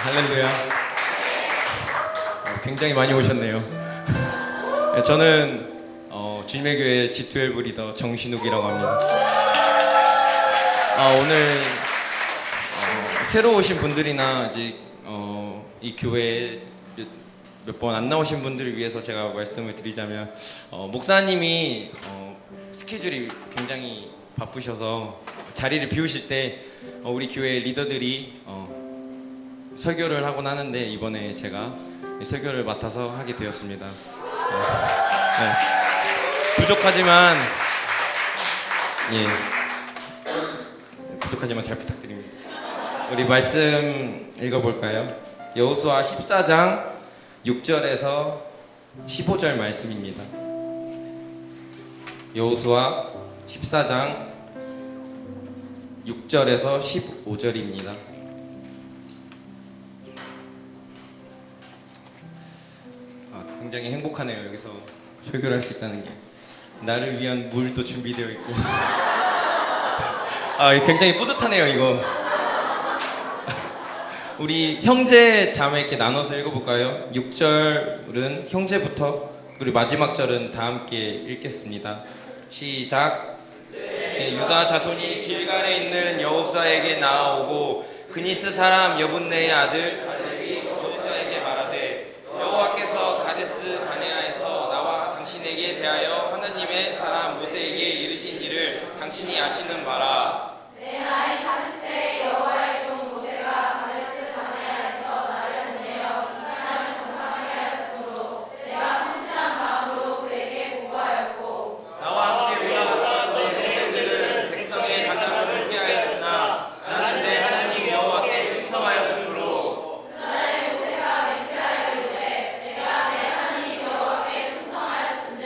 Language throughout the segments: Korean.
할렐루야. 굉장히 많이 오셨네요. 네, 저는 주님의 교회 G12 리더 정신욱이라고 합니다. 오늘 새로 오신 분들이나 아직 이 교회에 몇 번 안 나오신 분들을 위해서 제가 말씀을 드리자면, 목사님이 스케줄이 굉장히 바쁘셔서 자리를 비우실 때 우리 교회 리더들이 설교를 하곤 하는데, 이번에 제가 설교를 맡아서 하게 되었습니다. 네. 부족하지만 잘 부탁드립니다. 우리 말씀 읽어볼까요? 여호수아 14장 6절에서 15절 말씀입니다. 여호수아 14장 6절에서 15절입니다. 굉장히 행복하네요. 여기서 설교를 할 수 있다는 게. 나를 위한 물도 준비되어 있고 굉장히 뿌듯하네요. 이거 우리 형제 자매 이렇게 나눠서 읽어볼까요? 6절은 형제부터, 그리고 마지막 절은 다 함께 읽겠습니다. 시작. 유다 자손이 길갈에 있는 여호수아에게 나아오고 그니스 사람 여분네의 아들 갈렙이 여호수아에게 말하되, 여호와께서 가데스 바네아에서 나와 당신에게 대하여 하나님의 사람 모세에게 이르신 일을 당신이 아시는 바라. 내 나이 40세에 여호와의 종 모세가 가데스 바네아에서 나를 보내어 기근함을 정탐하게 하였으므로 내가 성실한 마음으로 그에게 보고하였고, 나와 함께 올라갔던 내 형제들은 백성의 간담을 묻게 하였으나 나는 내 하나님 여호와께 충성하였으므로. 그날에 모세가 맹세하여 이르되, 내가 내 하나님 여호와께 충성하였은즉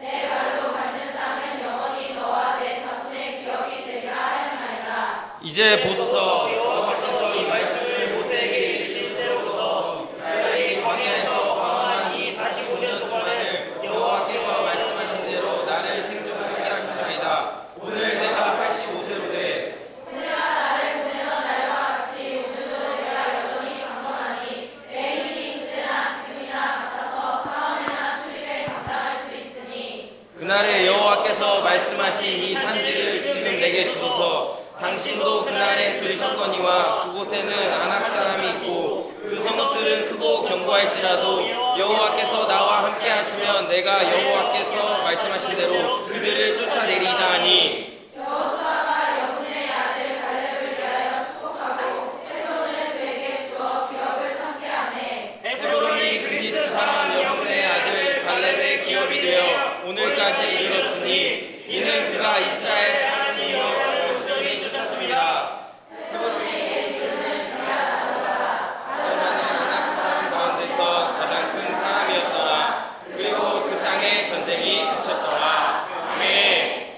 내 발로 밟는 땅은 영원히 너와 내 자손의 기업이 되리라 하였나이다. 이제 보소서, 여호와께서 이 말씀을 모세에게 이르신 때로부터 이스라엘이 광야에서 방황한 이 45년 동안을 여호와께서 말씀하신 대로 나를 생존하게 하셨나이다. 오늘 내가 85세로 돼. 모세가 나를 보내던 날과 같이 오늘도 내가 여전히 강건하니 내 힘이 그때나 지금이나 같아서 싸움이나 출입에 감당할 수 있으니, 그날에 여호와께서 말씀하신 이 산지를 지금 내게 주소서. 당신도 그날에 들으셨거니와 그곳에는 아낙 사람이 있고 그 성읍들은 크고 견고할지라도 여호와께서 나와 함께 하시면 내가 여호와께서 말씀하신 대로 그들을 쫓아내리이다 하니. 여호수아가 여분의 아들 갈렙을 위하여 축복하고 헤브론을 그에게 주어 기업을 삼게 하매, 헤브론이 그니스 사람 여분의 아들 갈렙의 기업이 되어 오늘까지 이르렀으니 이는 그가 이스라엘 하나님이여 온전히 쫓았습니다. 헤브론의 이름은 기랴다더라. 갈렙은 아낙 사람 가운데서 가장 큰 사람이었더라. 그리고 그 땅에 전쟁이 그쳤더라. 아멘.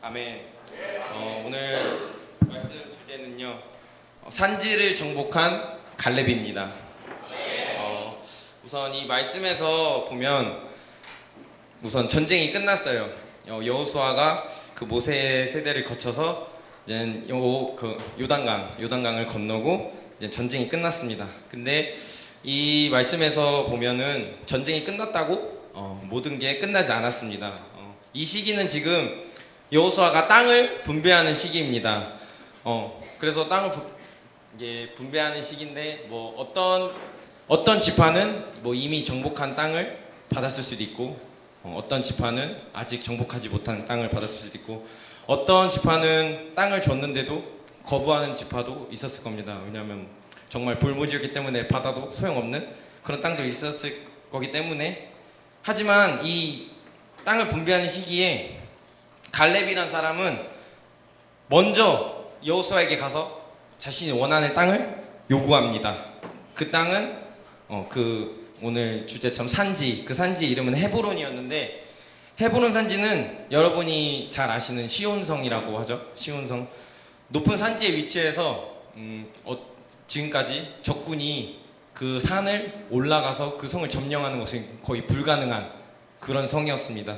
아멘. 오늘 말씀 주제는요, 산지를 정복한 갈렙입니다. 우선 이 말씀에서 보면 우선 전쟁이 끝났어요. 여호수아가 그 모세 세대를 거쳐서 이제 요단강을 건너고 이제 전쟁이 끝났습니다. 근데 이 말씀에서 보면은 전쟁이 끝났다고 모든 게 끝나지 않았습니다. 이 시기는 지금 여호수아가 땅을 분배하는 시기입니다. 그래서 땅을 이제 분배하는 시기인데, 뭐 어떤 지파는 뭐 이미 정복한 땅을 받았을 수도 있고, 어떤 지파는 아직 정복하지 못한 땅을 받았을 수도 있고, 어떤 지파는 땅을 줬는데도 거부하는 지파도 있었을 겁니다. 왜냐하면 정말 불모지였기 때문에 받아도 소용없는 그런 땅도 있었을 거기 때문에. 하지만 이 땅을 분배하는 시기에 갈렙이란 사람은 먼저 여호수아에게 가서 자신이 원하는 땅을 요구합니다. 그 땅은 오늘 주제처럼 산지, 그 산지 이름은 헤브론이었는데, 헤브론 산지는 여러분이 잘 아시는 시온성이라고 하죠. 시온성. 높은 산지에 위치해서 지금까지 적군이 그 산을 올라가서 그 성을 점령하는 것은 거의 불가능한 그런 성이었습니다.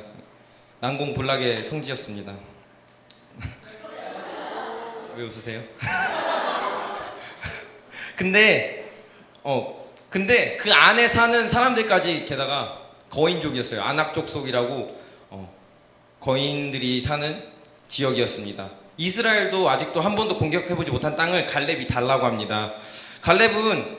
난공불락의 성지였습니다. 왜 웃으세요? 근데 근데 그 안에 사는 사람들까지 게다가 거인족이었어요. 아낙족속이라고 거인들이 사는 지역이었습니다. 이스라엘도 아직도 한 번도 공격해보지 못한 땅을 갈렙이 달라고 합니다. 갈렙은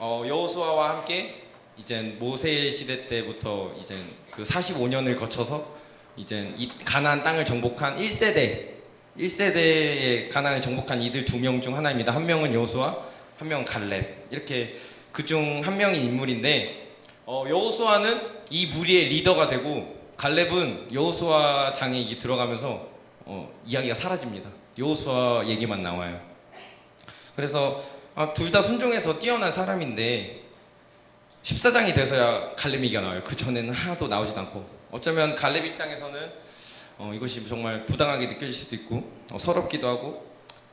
여호수아와 함께 이제 모세 시대 때부터 이제 그 45년을 거쳐서 이제 이 가나안 땅을 정복한 1세대의 가나안을 정복한 이들 2명 중 하나입니다. 한 명은 여호수아, 한 명은 갈렙. 이렇게 그중 한 명인 인물인데 여호수아는 이 무리의 리더가 되고 갈렙은 여호수아 장에 이게 들어가면서 이야기가 사라집니다. 여호수아 얘기만 나와요. 그래서 둘 다 순종해서 뛰어난 사람인데 14장이 돼서야 갈렙 얘기가 나와요. 그 전에는 하나도 나오지도 않고 어쩌면 갈렙 입장에서는 이것이 정말 부당하게 느껴질 수도 있고 서럽기도 하고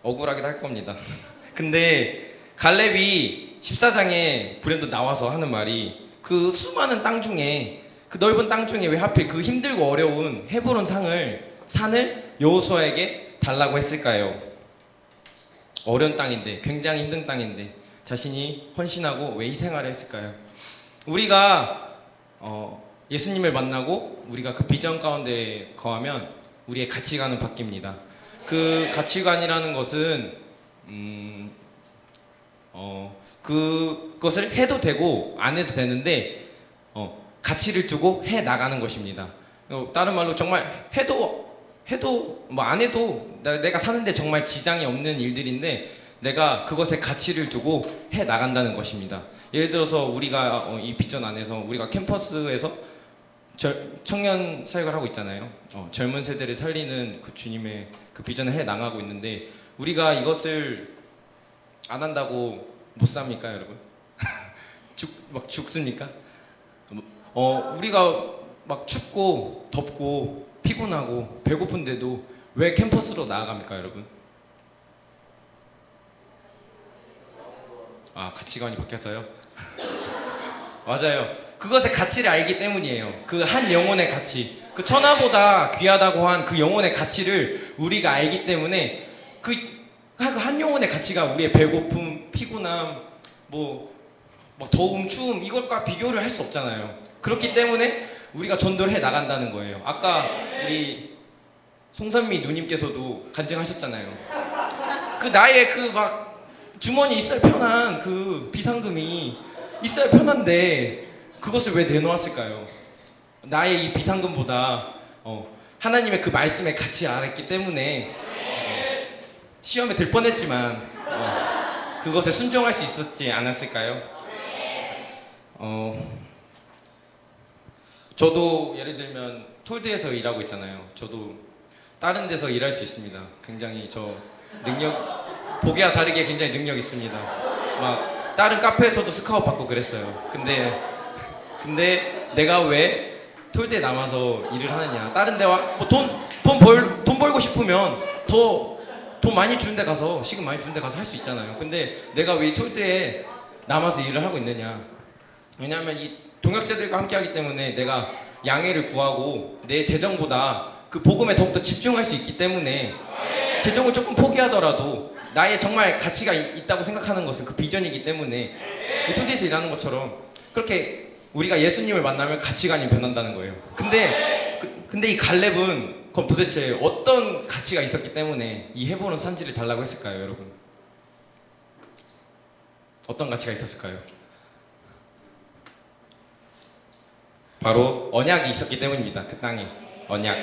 억울하기도 할 겁니다. 근데 갈렙이 14장에 불현듯 나와서 하는 말이 그 수많은 땅 중에 그 넓은 땅 중에 왜 하필 그 힘들고 어려운 헤브론 산을 여호수아에게 달라고 했을까요? 어려운 땅인데 굉장히 힘든 땅인데 자신이 헌신하고 왜 희생하려 했을까요? 우리가 예수님을 만나고 우리가 그 비전 가운데 거하면 우리의 가치관은 바뀝니다. 그 가치관이라는 것은 그것을 해도 되고 안 해도 되는데 가치를 두고 해 나가는 것입니다. 다른 말로 정말 해도 뭐 안 해도 내가 사는데 정말 지장이 없는 일들인데 내가 그것에 가치를 두고 해 나간다는 것입니다. 예를 들어서 우리가 이 비전 안에서 우리가 캠퍼스에서 청년 사역을 하고 있잖아요. 젊은 세대를 살리는 그 주님의 그 비전을 해 나가고 있는데 우리가 이것을 안 한다고 못 삽니까, 여러분? 막 죽습니까? 우리가 막 춥고 덥고 피곤하고 배고픈데도 왜 캠퍼스로 나아갑니까, 여러분? 가치관이 바뀌어서요? 맞아요. 그것의 가치를 알기 때문이에요. 그 한 영혼의 가치, 그 천하보다 귀하다고 한 그 영혼의 가치를 우리가 알기 때문에 그 한 영혼의 가치가 우리의 배고픔, 피곤함, 뭐 더움, 추움 이것과 비교를 할 수 없잖아요. 그렇기 때문에 우리가 전도를 해 나간다는 거예요. 아까 우리 송선미 누님께서도 간증하셨잖아요. 그 나의 그 막 주머니 있어야 편한 그 비상금이 있어야 편한데 그것을 왜 내놓았을까요? 나의 이 비상금보다 하나님의 그 말씀의 가치를 알았기 때문에 시험에 들 뻔했지만 그것에 순종할 수 있었지 않았을까요? 저도 예를 들면 톨드에서 일하고 있잖아요. 저도 다른 데서 일할 수 있습니다. 굉장히 저 능력 보기와 다르게 굉장히 능력 있습니다. 막 다른 카페에서도 스카웃 받고 그랬어요. 근데 내가 왜 톨드에 남아서 일을 하느냐? 다른 데와 돈 벌고 싶으면 더 돈 많이 주는 데 가서 시급 많이 주는 데 가서 할 수 있잖아요. 근데 내가 왜 톨드에 남아서 일을 하고 있느냐? 왜냐하면 이 동역자들과 함께 하기 때문에 내가 양해를 구하고 내 재정보다 그 복음에 더욱더 집중할 수 있기 때문에 재정을 조금 포기하더라도 나의 정말 가치가 있다고 생각하는 것은 그 비전이기 때문에 이 톨드에서 일하는 것처럼 그렇게 우리가 예수님을 만나면 가치관이 변한다는 거예요. 근데 이 갈렙은 그럼 도대체 어떤 가치가 있었기 때문에 이 헤브론 산지를 달라고 했을까요, 여러분? 어떤 가치가 있었을까요? 바로 언약이 있었기 때문입니다. 그 땅에 언약,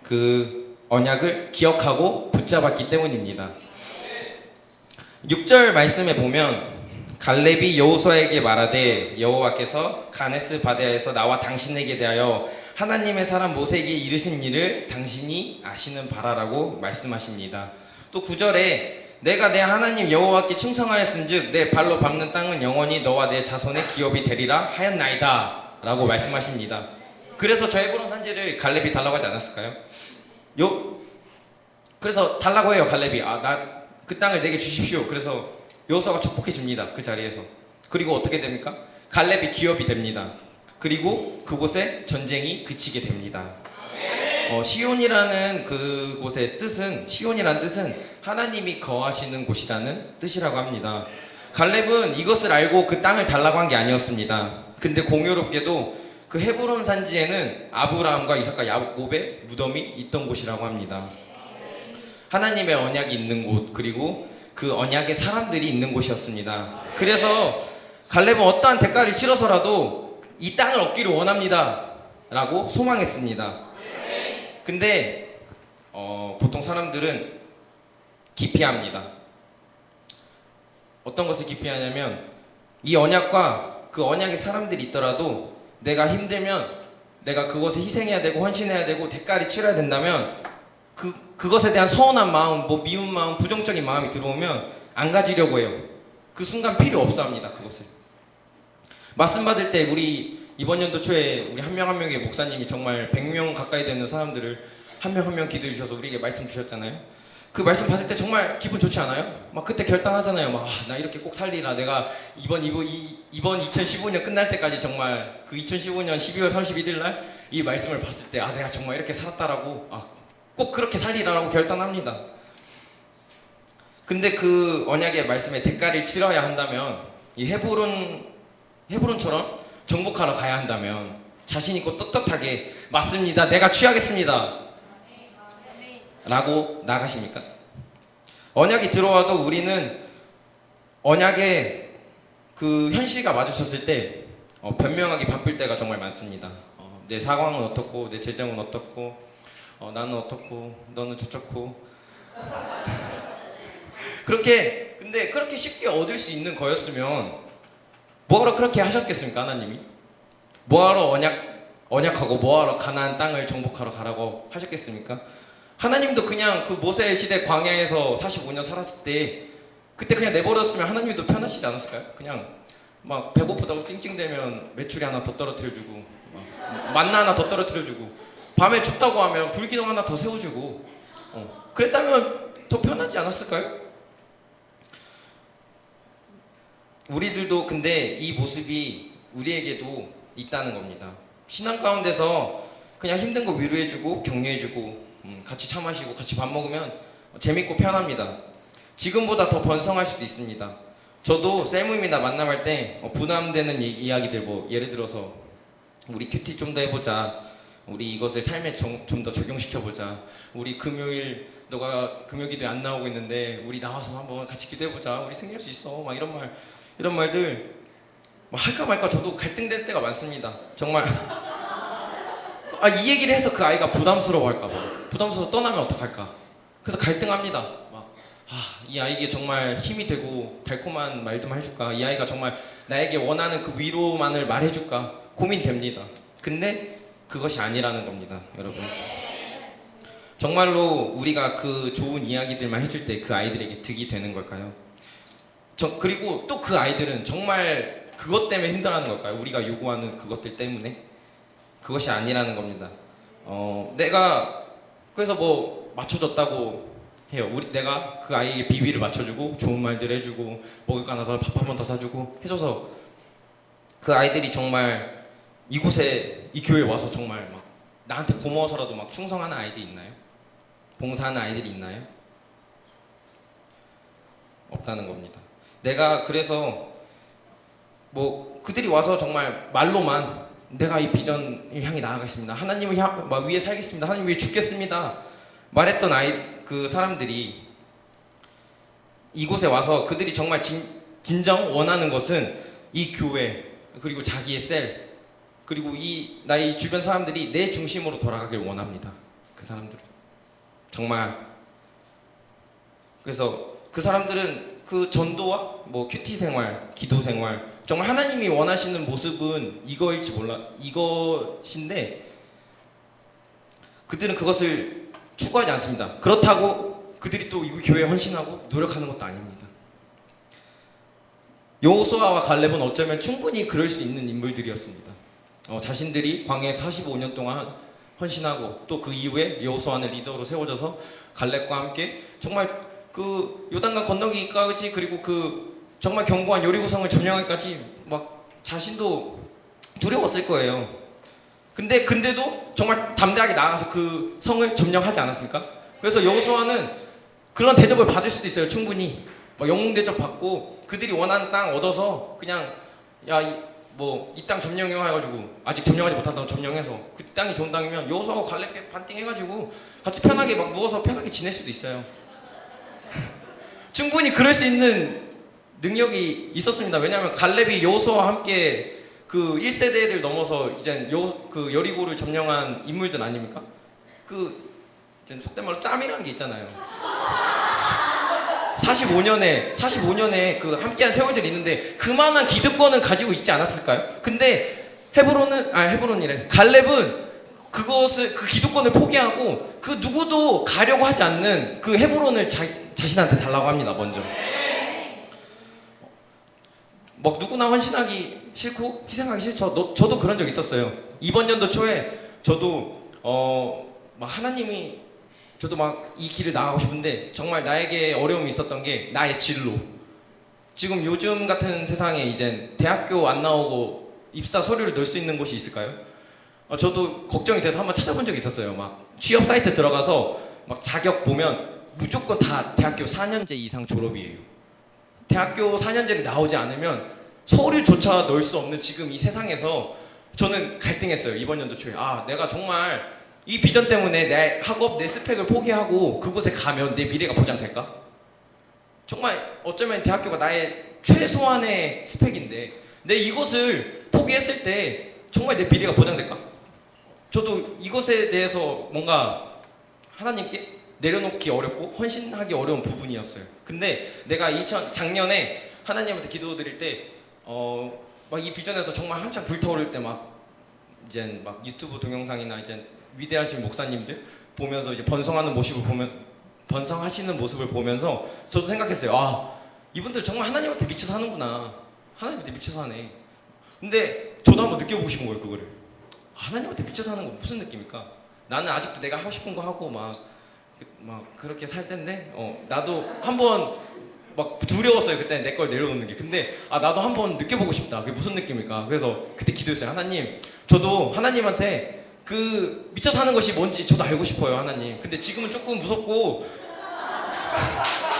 그 언약을 기억하고 붙잡았기 때문입니다. 6절 말씀에 보면 갈렙이 여호수아에게 말하되 여호와께서 가네스 바데아에서 나와 당신에게 대하여 하나님의 사람 모세에게 이르신 일을 당신이 아시는 바라라고 말씀하십니다. 또 9절에 내가 내 하나님 여호와께 충성하였은즉 내 발로 밟는 땅은 영원히 너와 내 자손의 기업이 되리라 하였나이다 라고 말씀하십니다. 그래서 저 헤브론 산지를 갈렙이 달라고 하지 않았을까요? 그래서 달라고 해요. 갈렙이 나 그 땅을 내게 주십시오. 그래서 여호수아가 축복해 줍니다. 그 자리에서. 그리고 어떻게 됩니까? 갈렙이 기업이 됩니다. 그리고 그곳에 전쟁이 그치게 됩니다. 시온이라는 그곳의 뜻은, 시온이라는 뜻은 하나님이 거하시는 곳이라는 뜻이라고 합니다. 갈렙은 이것을 알고 그 땅을 달라고 한 게 아니었습니다. 근데 공교롭게도 그 헤브론 산지에는 아브라함과 이삭과 야곱의 무덤이 있던 곳이라고 합니다. 하나님의 언약이 있는 곳, 그리고 그 언약의 사람들이 있는 곳이었습니다. 그래서 갈렙은 어떠한 대가를 치러서라도 이 땅을 얻기를 원합니다 라고 소망했습니다. 근데 보통 사람들은 기피합니다. 어떤 것을 기피하냐면 이 언약과 그 언약의 사람들이 있더라도 내가 힘들면 내가 그것에 희생해야 되고 헌신해야 되고 대가를 치러야 된다면 그것에 대한 서운한 마음, 뭐 미운 마음, 부정적인 마음이 들어오면 안 가지려고 해요. 그 순간 필요 없어 합니다. 그것을. 말씀 받을 때 우리 이번 연도 초에 우리 한 명 한 명의 목사님이 정말 100명 가까이 되는 사람들을 한 명 한 명 기도해 주셔서 우리에게 말씀 주셨잖아요. 그 말씀 받을 때 정말 기분 좋지 않아요? 막 그때 결단하잖아요. 막 나 이렇게 꼭 살리라. 내가 이번 2015년 끝날 때까지 정말 그 2015년 12월 31일 날 이 말씀을 봤을 때 내가 정말 이렇게 살았다라고 꼭 그렇게 살리라라고 결단합니다. 근데 그 언약의 말씀에 대가를 치러야 한다면 이 헤브론처럼 정복하러 가야 한다면 자신 있고 떳떳하게 맞습니다. 내가 취하겠습니다. 라고 나가십니까? 언약이 들어와도 우리는 언약의 그 현실과 마주쳤을 때 변명하기 바쁠 때가 정말 많습니다. 내 상황은 어떻고 내 재정은 어떻고 나는 어떻고 너는 저렇고 근데 그렇게 쉽게 얻을 수 있는 거였으면 뭐하러 그렇게 하셨겠습니까? 하나님이 뭐하러 언약하고 뭐하러 가나안 땅을 정복하러 가라고 하셨겠습니까? 하나님도 그냥 그 모세 시대 광야에서 45년 살았을 때 그때 그냥 내버렸으면 하나님도 편하시지 않았을까요? 그냥 막 배고프다고 찡찡대면 메추리 하나 더 떨어뜨려주고 만나 하나 더 떨어뜨려주고 밤에 춥다고 하면 불기둥 하나 더 세워주고 그랬다면 더 편하지 않았을까요? 우리들도 근데 이 모습이 우리에게도 있다는 겁니다. 신앙 가운데서 그냥 힘든 거 위로해주고 격려해주고 같이 차 마시고 같이 밥 먹으면 재밌고 편합니다. 지금보다 더 번성할 수도 있습니다. 저도 셀모임이나 만남할 때 부담되는 이야기들 뭐 예를 들어서 우리 큐티 좀 더 해보자, 우리 이것을 삶에 좀 더 적용시켜보자, 우리 금요일 너가 금요 기도에 안 나오고 있는데 우리 나와서 한번 같이 기도해보자, 우리 승리할 수 있어, 막 이런 말들 할까 말까 저도 갈등될 때가 많습니다. 정말 이 얘기를 해서 그 아이가 부담스러워할까 봐, 부담스러워서 떠나면 어떡할까, 그래서 갈등합니다. 이 아이에게 정말 힘이 되고 달콤한 말들만 해줄까, 이 아이가 정말 나에게 원하는 그 위로만을 말해줄까 고민됩니다. 근데 그것이 아니라는 겁니다, 여러분. 정말로 우리가 그 좋은 이야기들만 해줄 때 그 아이들에게 득이 되는 걸까요? 그리고 또 그 아이들은 정말 그것 때문에 힘들어하는 걸까요? 우리가 요구하는 그것들 때문에? 그것이 아니라는 겁니다. 내가 그래서 뭐 맞춰줬다고 해요. 내가 그 아이에게 비비를 맞춰주고 좋은 말들 해주고 먹을 거 하나 더 밥 한 번 더 사주고 해줘서 그 아이들이 정말 이곳에 이 교회에 와서 정말 막 나한테 고마워서라도 막 충성하는 아이들이 있나요? 봉사하는 아이들이 있나요? 없다는 겁니다. 내가 그래서 뭐 그들이 와서 정말 말로만 내가 이 비전을 향해 나아가겠습니다, 하나님을 위해 살겠습니다, 하나님 위해 죽겠습니다 말했던 그 사람들이 이곳에 와서 그들이 정말 진정 원하는 것은 이 교회 그리고 자기의 셀 그리고 나의 주변 사람들이 내 중심으로 돌아가길 원합니다. 그 사람들은 정말. 그래서 그 사람들은 그 전도와 뭐 큐티 생활, 기도 생활, 정말 하나님이 원하시는 모습은 이것인데 그들은 그것을 추구하지 않습니다. 그렇다고 그들이 또 이 교회에 헌신하고 노력하는 것도 아닙니다. 여호수아와 갈렙은 어쩌면 충분히 그럴 수 있는 인물들이었습니다. 자신들이 광야에서 45년 동안 헌신하고 또 그 이후에 여호수아는 리더로 세워져서 갈렙과 함께 정말 그 요단강 건너기까지 그리고 그 정말 견고한 여리고성을 점령하기까지 막 자신도 두려웠을 거예요. 근데도 정말 담대하게 나아가서 그 성을 점령하지 않았습니까? 그래서 여호수아는 그런 대접을 받을 수도 있어요, 충분히. 막 영웅 대접 받고 그들이 원하는 땅 얻어서 그냥 야 이 땅 점령해 해가지고 아직 점령하지 못한다고 점령해서 그 땅이 좋은 땅이면 여호수아하고 갈렙 반띵 해가지고 같이 편하게 막 누워서 편하게 지낼 수도 있어요. 충분히 그럴 수 있는 능력이 있었습니다. 왜냐하면 갈렙이 여호수아와 함께 그 1세대를 넘어서 이제 그 여리고를 점령한 인물들 아닙니까? 그 속된 말로 짬이라는 게 있잖아요. 45년에 그 함께한 세월들이 있는데 그만한 기득권은 가지고 있지 않았을까요? 근데 헤브론이래. 갈렙은 그 기득권을 포기하고 그 누구도 가려고 하지 않는 그 헤브론을 자신한테 달라고 합니다. 먼저. 막 누구나 헌신하기 싫고 희생하기 싫죠. 저도 그런 적 있었어요. 이번 연도 초에 저도 막 하나님이 저도 막 이 길을 나가고 싶은데 정말 나에게 어려움이 있었던 게 나의 진로. 지금 요즘 같은 세상에 이제 대학교 안 나오고 입사 서류를 넣을 수 있는 곳이 있을까요? 저도 걱정이 돼서 한번 찾아본 적이 있었어요. 막 취업 사이트 들어가서 막 자격 보면 무조건 다 대학교 4년제 이상 졸업이에요. 대학교 4년제를 나오지 않으면 서류조차 넣을 수 없는 지금 이 세상에서 저는 갈등했어요. 이번 연도 초에 내가 정말 이 비전 때문에 내 학업, 내 스펙을 포기하고 그곳에 가면 내 미래가 보장될까? 정말 어쩌면 대학교가 나의 최소한의 스펙인데 내 이곳을 포기했을 때 정말 내 미래가 보장될까? 저도 이것에 대해서 뭔가 하나님께 내려놓기 어렵고 헌신하기 어려운 부분이었어요. 근데 내가 작년에 하나님한테 기도드릴 때 막 이 비전에서 정말 한창 불타오를 때 막 이제 막 유튜브 동영상이나 이제 위대하신 목사님들 보면서 이제 번성하시는 모습을 보면서 저도 생각했어요. 이분들 정말 하나님한테 미쳐 사는구나. 하나님한테 미쳐 사네. 근데 저도 한번 느껴보고 싶은 거예요, 그거를. 하나님한테 미쳐 사는 거 무슨 느낌일까? 나는 아직도 내가 하고 싶은 거 하고 막 그렇게 살 텐데 나도 한번 막 두려웠어요. 그때 내 걸 내려놓는 게. 근데 나도 한번 느껴보고 싶다. 그게 무슨 느낌일까? 그래서 그때 기도했어요. 하나님, 저도 하나님한테 그 미쳐 사는 것이 뭔지 저도 알고 싶어요, 하나님. 근데 지금은 조금 무섭고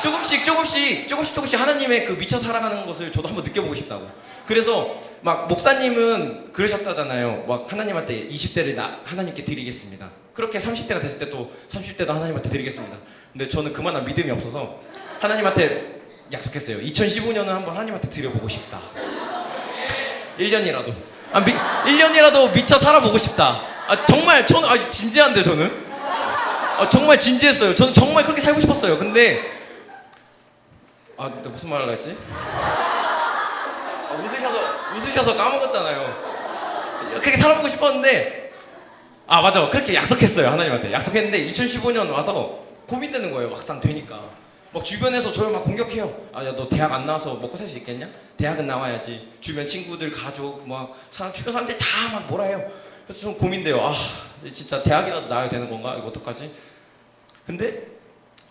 조금씩 하나님의 그 미쳐 살아가는 것을 저도 한번 느껴보고 싶다고. 그래서 막 목사님은 그러셨다잖아요. 막 하나님한테 20대를 하나님께 드리겠습니다. 그렇게 30대가 됐을 때 또 30대도 하나님한테 드리겠습니다. 근데 저는 그만한 믿음이 없어서 하나님한테 약속했어요. 2015년은 한번 하나님한테 드려보고 싶다. 1년이라도 1년이라도 미쳐 살아보고 싶다. 정말 저는 진지한데 저는 정말 진지했어요. 저는 정말 그렇게 살고 싶었어요. 근데 내가 무슨 말을 했지? 웃으셔서 까먹었잖아요. 그렇게 살아보고 싶었는데 맞아, 그렇게 약속했어요. 하나님한테 약속했는데 2015년 와서 고민되는 거예요. 막상 되니까 막 주변에서 저를 막 공격해요. 야, 너 대학 안 나와서 먹고 살 수 있겠냐? 대학은 나와야지. 주변 친구들, 가족, 막 주변 사람들 다 막 뭐라 해요. 그래서 좀 고민돼요. 진짜 대학이라도 나와야 되는 건가? 이거 어떡하지? 근데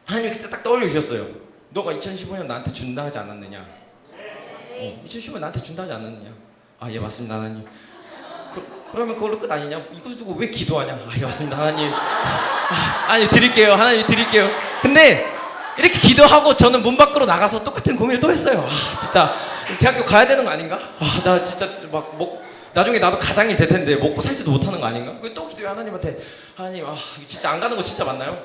하나님이 그때 딱 떠올리셨어요. 너가 2015년 나한테 준다 하지 않았느냐? 2015년 나한테 준다 하지 않았느냐? 예, 맞습니다, 하나님. 그러면 그걸로 끝 아니냐? 이것을 두고 왜 기도하냐? 예, 맞습니다, 하나님. 하나님 드릴게요. 하나님 드릴게요. 근데 이렇게 기도하고 저는 문 밖으로 나가서 똑같은 고민을 또 했어요. 진짜 대학교 가야 되는 거 아닌가? 나 진짜 나중에 나도 가장이 될 텐데 먹고 살지도 못하는 거 아닌가? 또 기도해. 하나님한테. 하나님, 진짜 안 가는 거 진짜 맞나요?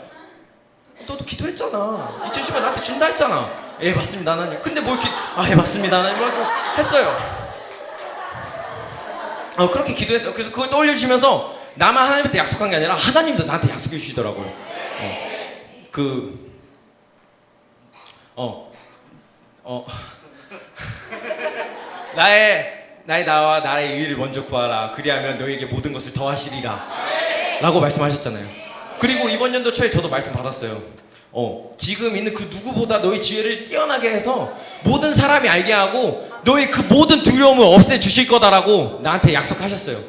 너도 기도했잖아. 2010년 나한테 준다 했잖아. 예, 맞습니다, 하나님. 근데 예, 맞습니다, 하나님. 하고 했어요. 그렇게 기도했어요. 그래서 그걸 떠올려주시면서 나만 하나님한테 약속한 게 아니라 하나님도 나한테 약속해 주시더라고요. 나와 나의 의를 먼저 구하라. 그리하면 너에게 모든 것을 더하시리라. 라고 말씀하셨잖아요. 그리고 이번 연도 초에 저도 말씀 받았어요. 지금 있는 그 누구보다 너의 지혜를 뛰어나게 해서 모든 사람이 알게 하고 너의 그 모든 두려움을 없애주실 거다라고 나한테 약속하셨어요.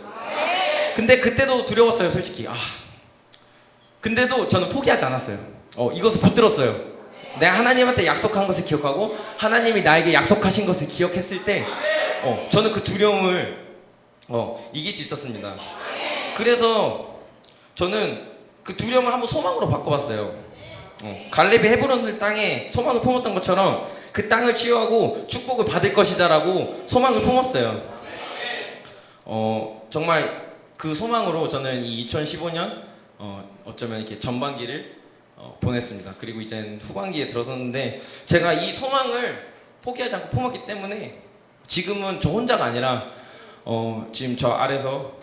근데 그때도 두려웠어요, 솔직히. 근데도 저는 포기하지 않았어요. 이것을 붙들었어요. 내가 하나님한테 약속한 것을 기억하고 하나님이 나에게 약속하신 것을 기억했을 때 저는 그 두려움을 이길 수 있었습니다. 그래서 저는 그 두려움을 한번 소망으로 바꿔봤어요. 갈렙이 헤브론 땅에 소망을 품었던 것처럼 그 땅을 치유하고 축복을 받을 것이다라고 소망을 품었어요. 정말 그 소망으로 저는 이 2015년 어쩌면 이렇게 전반기를 보냈습니다. 그리고 이제 후반기에 들어섰는데 제가 이 소망을 포기하지 않고 품었기 때문에 지금은 저 혼자가 아니라 지금 저 아래서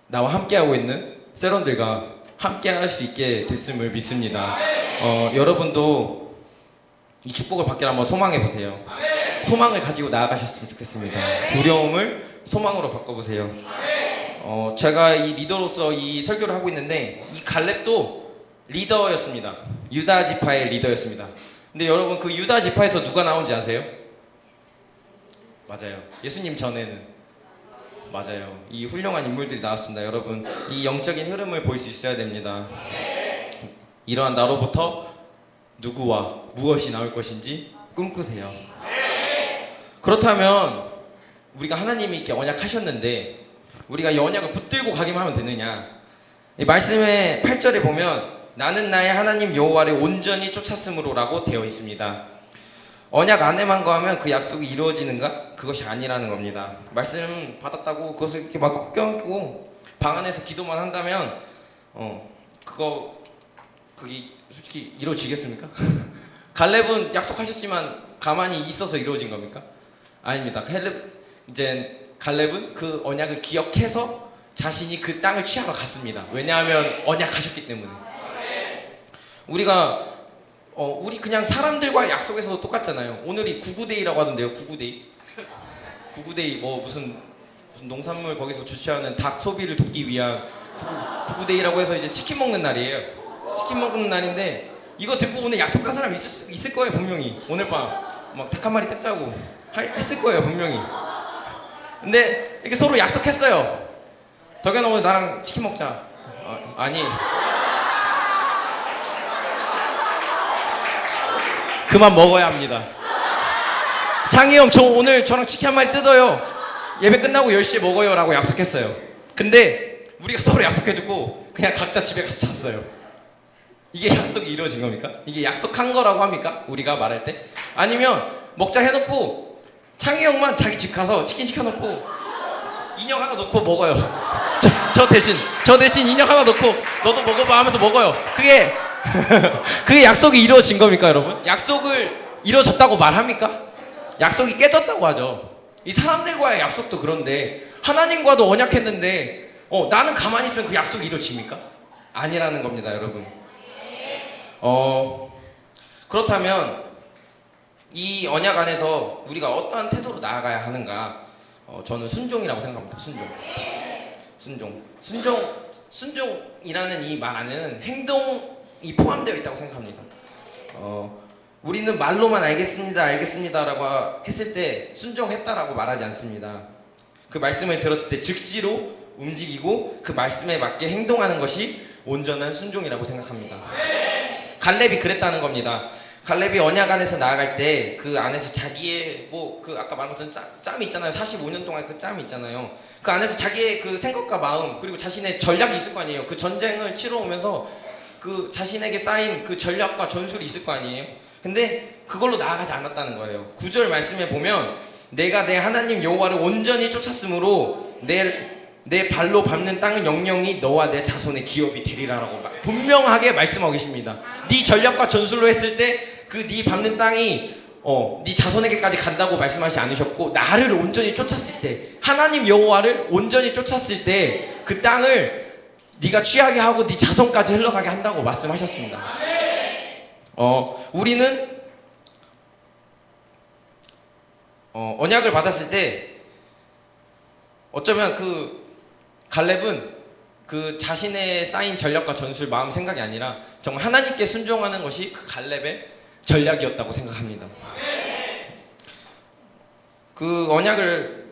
나와 함께하고 있는 세런들과 함께할 수 있게 됐음을 믿습니다. 여러분도 이 축복을 받기를 한번 소망해 보세요. 소망을 가지고 나아가셨으면 좋겠습니다. 두려움을 소망으로 바꿔보세요. 제가 이 리더로서 이 설교를 하고 있는데 이 갈렙도 리더였습니다. 유다 지파의 리더였습니다. 근데 여러분 그 유다 지파에서 누가 나온지 아세요? 맞아요. 예수님 전에는 맞아요. 이 훌륭한 인물들이 나왔습니다. 여러분 이 영적인 흐름을 볼 수 있어야 됩니다. 이러한 나로부터 누구와 무엇이 나올 것인지 꿈꾸세요. 그렇다면 우리가 하나님이 이렇게 언약하셨는데 우리가 이 언약을 붙들고 가기만 하면 되느냐? 이 말씀의 8절에 보면 나는 나의 하나님 여호와를 온전히 쫓았으므로라고 되어 있습니다. 언약 안에만 거하면 그 약속이 이루어지는가? 그것이 아니라는 겁니다. 말씀 받았다고 그것을 이렇게 막 껴안고 방 안에서 기도만 한다면 그게 솔직히 이루어지겠습니까? 갈렙은 약속하셨지만 가만히 있어서 이루어진 겁니까? 아닙니다. 갈렙은 그 언약을 기억해서 자신이 그 땅을 취하러 갔습니다. 왜냐하면 언약하셨기 때문에. 우리 그냥 사람들과의 약속에서도 똑같잖아요. 오늘이 구구데이라고 하던데요. 구구데이 뭐 무슨 농산물 거기서 주최하는 닭 소비를 돕기 위한 구구데이라고 해서 이제 치킨 먹는 날이에요. 치킨 먹는 날인데 이거 듣고 오늘 약속한 사람 있을 거예요. 분명히 오늘 밤 막 닭 한 마리 뜯자고 했을 거예요. 분명히. 근데 이렇게 서로 약속했어요. 덕현아 오늘 나랑 치킨 먹자. 아니 그만 먹어야 합니다. 창희 형 저 오늘 저랑 치킨 한 마리 뜯어요. 예배 끝나고 10시에 먹어요 라고 약속했어요. 근데 우리가 서로 약속해주고 그냥 각자 집에 가서 잤어요. 이게 약속이 이루어진 겁니까? 이게 약속한 거라고 합니까? 우리가 말할 때? 아니면 먹자 해놓고 창희 형만 자기 집 가서 치킨 시켜놓고 인형 하나 놓고 먹어요. 저 대신 인형 하나 놓고 너도 먹어봐 하면서 먹어요. 그게 약속이 이루어진 겁니까, 여러분? 약속을 이루어졌다고 말합니까? 약속이 깨졌다고 하죠. 이 사람들과의 약속도 그런데 하나님과도 언약했는데 나는 가만히 있으면 그 약속이 이루어집니까? 아니라는 겁니다, 여러분. 그렇다면 이 언약 안에서 우리가 어떠한 태도로 나아가야 하는가? 저는 순종이라고 생각합니다. 순종이라는 이 말 안에는 행동이 포함되어 있다고 생각합니다. 우리는 말로만 알겠습니다라고 했을 때 순종했다라고 말하지 않습니다. 그 말씀을 들었을 때 즉시로 움직이고 그 말씀에 맞게 행동하는 것이 온전한 순종이라고 생각합니다. 갈렙이 그랬다는 겁니다. 갈렙이 언약 안에서 나아갈 때 그 안에서 자기의 아까 말한 것처럼 짬이 있잖아요. 45년 동안 그 짬이 있잖아요. 그 안에서 자기의 그 생각과 마음 그리고 자신의 전략이 있을 거 아니에요. 그 전쟁을 치러 오면서 그 자신에게 쌓인 그 전략과 전술이 있을 거 아니에요. 근데 그걸로 나아가지 않았다는 거예요. 9절 말씀에 보면 내가 내 하나님 여호와를 온전히 쫓았으므로 내 발로 밟는 땅은 영영이 너와 내 자손의 기업이 되리라라고 분명하게 말씀하고 계십니다. 네 전략과 전술로 했을 때 그 네 밟는 땅이 네 자손에게까지 간다고 말씀하지 않으셨고 나를 온전히 쫓았을 때 하나님 여호와를 온전히 쫓았을 때 그 땅을 네가 취하게 하고 네 자손까지 흘러가게 한다고 말씀하셨습니다. 우리는 언약을 받았을 때 어쩌면 그 갈렙은 그 자신의 쌓인 전략과 전술, 마음, 생각이 아니라 정말 하나님께 순종하는 것이 그 갈렙의 전략이었다고 생각합니다. 그 언약을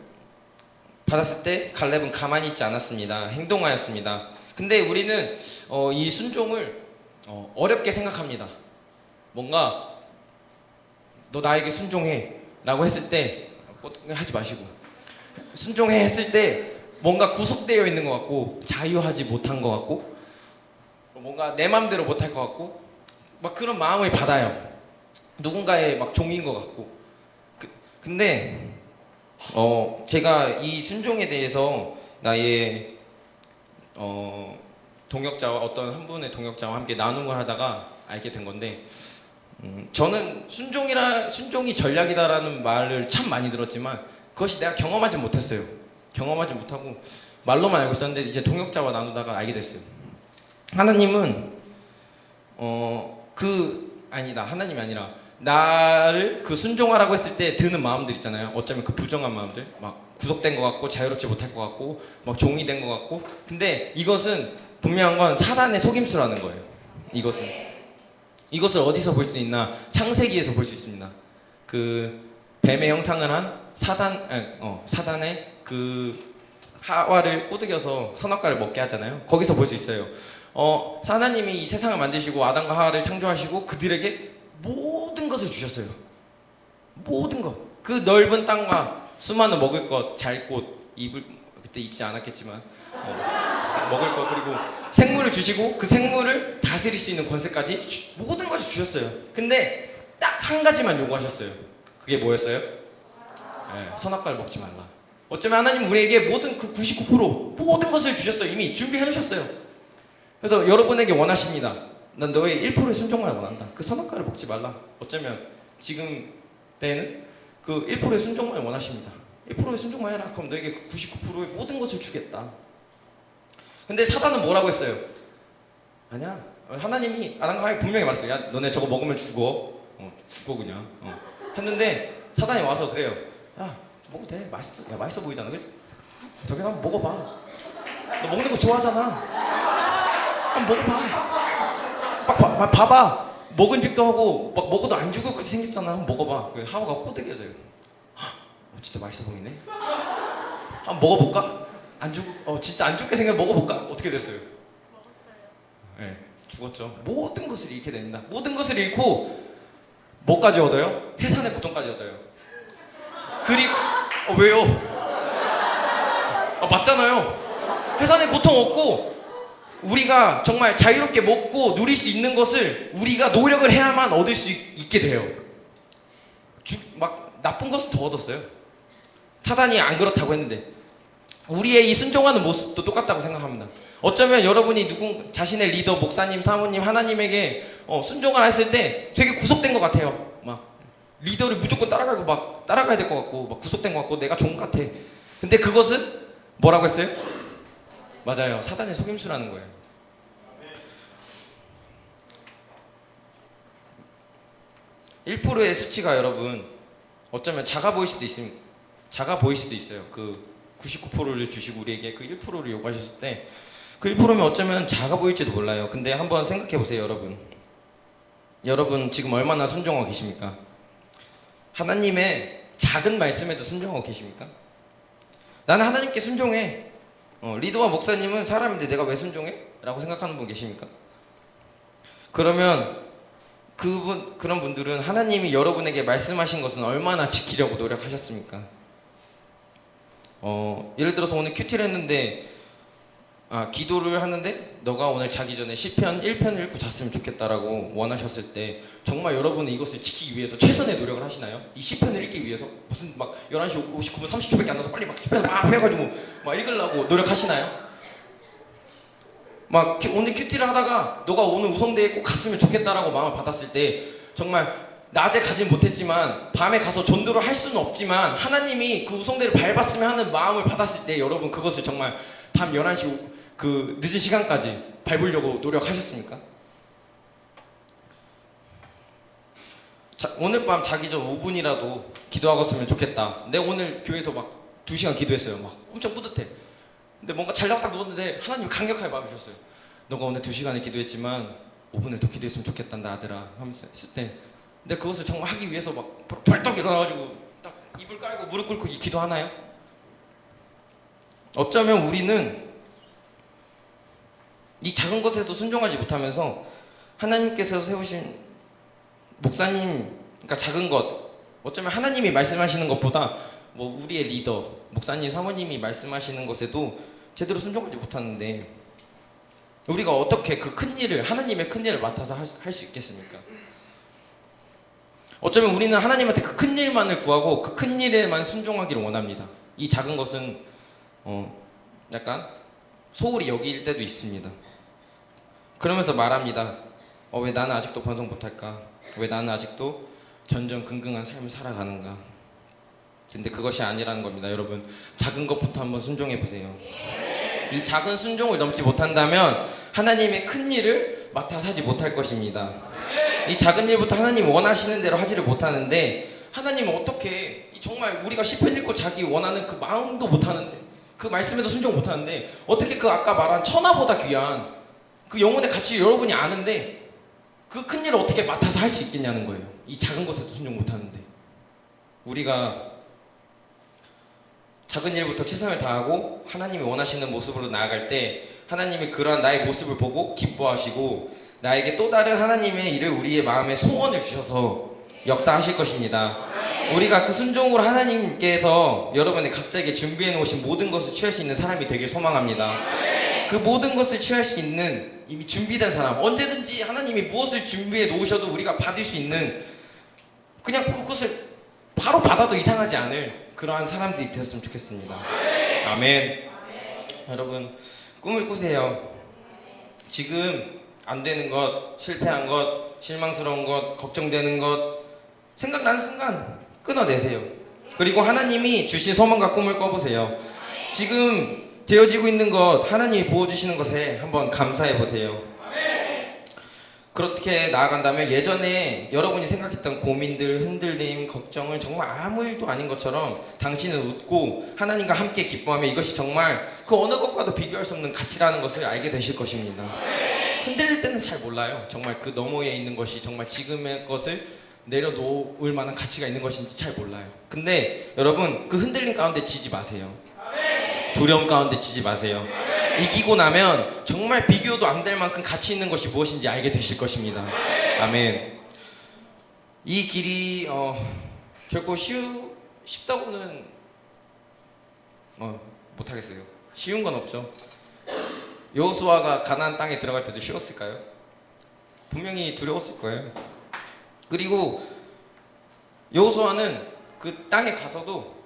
받았을 때 갈렙은 가만히 있지 않았습니다. 행동하였습니다. 근데 우리는 이 순종을 어렵게 생각합니다. 뭔가 너 나에게 순종해 라고 했을 때 하지 마시고 순종해 했을 때 뭔가 구속되어 있는 것 같고 자유하지 못한 것 같고 뭔가 내 맘대로 못할 것 같고 막 그런 마음을 받아요. 누군가의 막 종인 것 같고. 근데 제가 이 순종에 대해서 나의 동역자와 어떤 한 분의 동역자와 함께 나눈 걸 하다가 알게 된 건데, 저는 순종이 전략이다라는 말을 참 많이 들었지만 그것이 내가 경험하지 못했어요. 경험하지 못하고 말로만 알고 있었는데 이제 동역자와 나누다가 알게 됐어요. 하나님은 하나님이 아니라 나를 그 순종하라고 했을 때 드는 마음들 있잖아요. 어쩌면 그 부정한 마음들, 막 구속된 것 같고 자유롭지 못할 것 같고 막 종이 된 것 같고. 근데 이것은 분명한 건 사단의 속임수라는 거예요. 이것을 어디서 볼 수 있나? 창세기에서 볼 수 있습니다. 그 뱀의 형상을 한 사단의 그 하와를 꼬드겨서 선악과를 먹게 하잖아요. 거기서 볼 수 있어요. 하나님이 이 세상을 만드시고 아담과 하와를 창조하시고 그들에게 모든 것을 주셨어요. 모든 것. 그 넓은 땅과 수많은 먹을 것, 잘 곳, 그때 입지 않았겠지만 먹을 것, 그리고 생물을 주시고 그 생물을 다스릴 수 있는 권세까지 모든 것을 주셨어요. 근데 딱 한 가지만 요구하셨어요. 그게 뭐였어요? 선악과를 먹지 말라. 어쩌면 하나님 우리에게 모든 그 99% 모든 것을 주셨어요. 이미 준비해 놓으셨어요. 그래서 여러분에게 원하십니다. 난 너의 1%의 순종만 원한다. 그 선악과를 먹지 말라. 어쩌면 지금 때는 그 1%의 순종만 원하십니다. 1%의 순종만 해라. 그럼 너에게 그 99%의 모든 것을 주겠다. 근데 사단은 뭐라고 했어요? 아니야. 하나님이 아담과 하와에 분명히 말했어요. 야, 너네 저거 먹으면 죽어. 죽어 그냥. 했는데 사단이 와서 그래요. 야, 먹어도 돼. 맛있어. 야, 맛있어 보이잖아. 그치? 저기 한번 먹어봐. 너 먹는 거 좋아하잖아. 한번 먹어봐. 막 봐봐. 먹은 죽도 하고 막 먹어도 안 죽을 것 같이 생겼잖아. 한번 먹어봐. 그 하와가 꼬드겨져요. 진짜 맛있어 보이네. 한번 먹어볼까? 안 죽을, 진짜 안 죽게 생겨 먹어볼까? 어떻게 됐어요? 먹었어요. 네, 죽었죠. 모든 것을 잃게 됩니다. 모든 것을 잃고 뭐까지 얻어요? 해산의 고통까지 얻어요. 그리고 왜요? 맞잖아요. 해산의 고통 얻고 우리가 정말 자유롭게 먹고 누릴 수 있는 것을 우리가 노력을 해야만 얻을 수 있게 돼요. 막 나쁜 것은 더 얻었어요. 사단이 안 그렇다고 했는데 우리의 이 순종하는 모습도 똑같다고 생각합니다. 어쩌면 여러분이 자신의 리더, 목사님, 사모님, 하나님에게 순종을 했을 때 되게 구속된 것 같아요. 막 리더를 무조건 따라가야 될 것 같고 막 구속된 것 같고 내가 좋은 것 같아. 근데 그것은 뭐라고 했어요? 맞아요. 사단의 속임수라는 거예요. (1%의) 수치가 여러분 어쩌면 작아 보일 수도 있습니다. 작아 보일 수도 있어요. 그 99%를 주시고 우리에게 그 1%를 요구하셨을 때 그 1%면 어쩌면 작아 보일지도 몰라요. 근데 한번 생각해 보세요, 여러분. 여러분 지금 얼마나 순종하고 계십니까? 하나님의 작은 말씀에도 순종하고 계십니까? 나는 하나님께 순종해. 리더와 목사님은 사람인데 내가 왜 순종해? 라고 생각하는 분 계십니까? 그러면 그런 분들은 하나님이 여러분에게 말씀하신 것은 얼마나 지키려고 노력하셨습니까? 예를 들어서 오늘 큐티를 했는데 기도를 하는데 너가 오늘 자기 전에 시편 1편을 읽고 잤으면 좋겠다라고 원하셨을 때 정말 여러분은 이것을 지키기 위해서 최선의 노력을 하시나요? 이 시편을 읽기 위해서 무슨 막 11시 59분 30초밖에 안 나서 빨리 막 시편을 막 해가지고 막 읽으려고 노력하시나요? 막 오늘 큐티를 하다가 너가 오늘 우성대에 꼭 갔으면 좋겠다라고 마음을 받았을 때 정말 낮에 가진 못했지만 밤에 가서 전도를 할 수는 없지만 하나님이 그 우성대를 밟았으면 하는 마음을 받았을 때 여러분 그것을 정말 밤 11시 그 늦은 시간까지 밟으려고 노력하셨습니까? 오늘 밤 자기 전 5분이라도 기도하고 있으면 좋겠다. 내가 오늘 교회에서 막 2시간 기도했어요. 막 엄청 뿌듯해. 근데 뭔가 잘나고 딱 누웠는데 하나님이 강력하게 마음을 주셨어요. 너가 오늘 2시간을 기도했지만 5분을 더 기도했으면 좋겠단다 아들아 하면서 했을 때 근데 그것을 정말 하기 위해서 막 벌떡 일어나가지고 딱 이불 깔고 무릎 꿇고 기도하나요? 어쩌면 우리는 이 작은 것에도 순종하지 못하면서 하나님께서 세우신 목사님, 그러니까 작은 것, 어쩌면 하나님이 말씀하시는 것보다 뭐 우리의 리더, 목사님, 사모님이 말씀하시는 것에도 제대로 순종하지 못하는데 우리가 어떻게 그 큰 일을, 하나님의 큰 일을 맡아서 할 수 있겠습니까? 어쩌면 우리는 하나님한테 그 큰 일만을 구하고 그 큰 일에만 순종하기를 원합니다. 이 작은 것은 약간 소홀히 여길 때도 있습니다. 그러면서 말합니다. 왜 나는 아직도 번성 못할까? 왜 나는 아직도 전전긍긍한 삶을 살아가는가? 근데 그것이 아니라는 겁니다. 여러분, 작은 것부터 한번 순종해 보세요. 이 작은 순종을 넘지 못한다면 하나님의 큰 일을 맡아서 하지 못할 것입니다. 이 작은 일부터 하나님 원하시는 대로 하지를 못하는데, 하나님은 어떻게 정말 우리가 시편 읽고 자기 원하는 그 마음도 못하는데, 그 말씀에도 순종 못하는데, 어떻게 그 아까 말한 천하보다 귀한 그 영혼의 가치 여러분이 아는데 그 큰 일을 어떻게 맡아서 할 수 있겠냐는 거예요. 이 작은 것에도 순종 못하는데. 우리가 작은 일부터 최선을 다하고 하나님이 원하시는 모습으로 나아갈 때 하나님이 그러한 나의 모습을 보고 기뻐하시고 나에게 또 다른 하나님의 일을 우리의 마음에 소원을 주셔서 역사하실 것입니다. 우리가 그 순종으로 하나님께서 여러분의 각자에게 준비해 놓으신 모든 것을 취할 수 있는 사람이 되길 소망합니다. 그 모든 것을 취할 수 있는 이미 준비된 사람, 언제든지 하나님이 무엇을 준비해 놓으셔도 우리가 받을 수 있는, 그냥 그것을 바로 받아도 이상하지 않을 그러한 사람들이 되었으면 좋겠습니다. 아멘. 여러분, 꿈을 꾸세요. 지금 안 되는 것, 실패한 것, 실망스러운 것, 걱정되는 것, 생각나는 순간 끊어내세요. 그리고 하나님이 주신 소망과 꿈을 꿔보세요. 지금 되어지고 있는 것, 하나님이 부어주시는 것에 한번 감사해 보세요. 그렇게 나아간다면 예전에 여러분이 생각했던 고민들, 흔들림, 걱정을 정말 아무 일도 아닌 것처럼 당신은 웃고 하나님과 함께 기뻐하며 이것이 정말 그 어느 것과도 비교할 수 없는 가치라는 것을 알게 되실 것입니다. 흔들릴 때는 잘 몰라요. 정말 그 너머에 있는 것이 정말 지금의 것을 내려놓을 만한 가치가 있는 것인지 잘 몰라요. 근데 여러분, 그 흔들림 가운데 지지 마세요. 두려움 가운데 지지 마세요. 이기고 나면 정말 비교도 안 될 만큼 가치 있는 것이 무엇인지 알게 되실 것입니다. 아멘. 이 길이 결코 쉽다고는 못하겠어요. 쉬운 건 없죠. 여호수아가 가나안 땅에 들어갈 때도 쉬웠을까요? 분명히 두려웠을 거예요. 그리고 여호수아는 그 땅에 가서도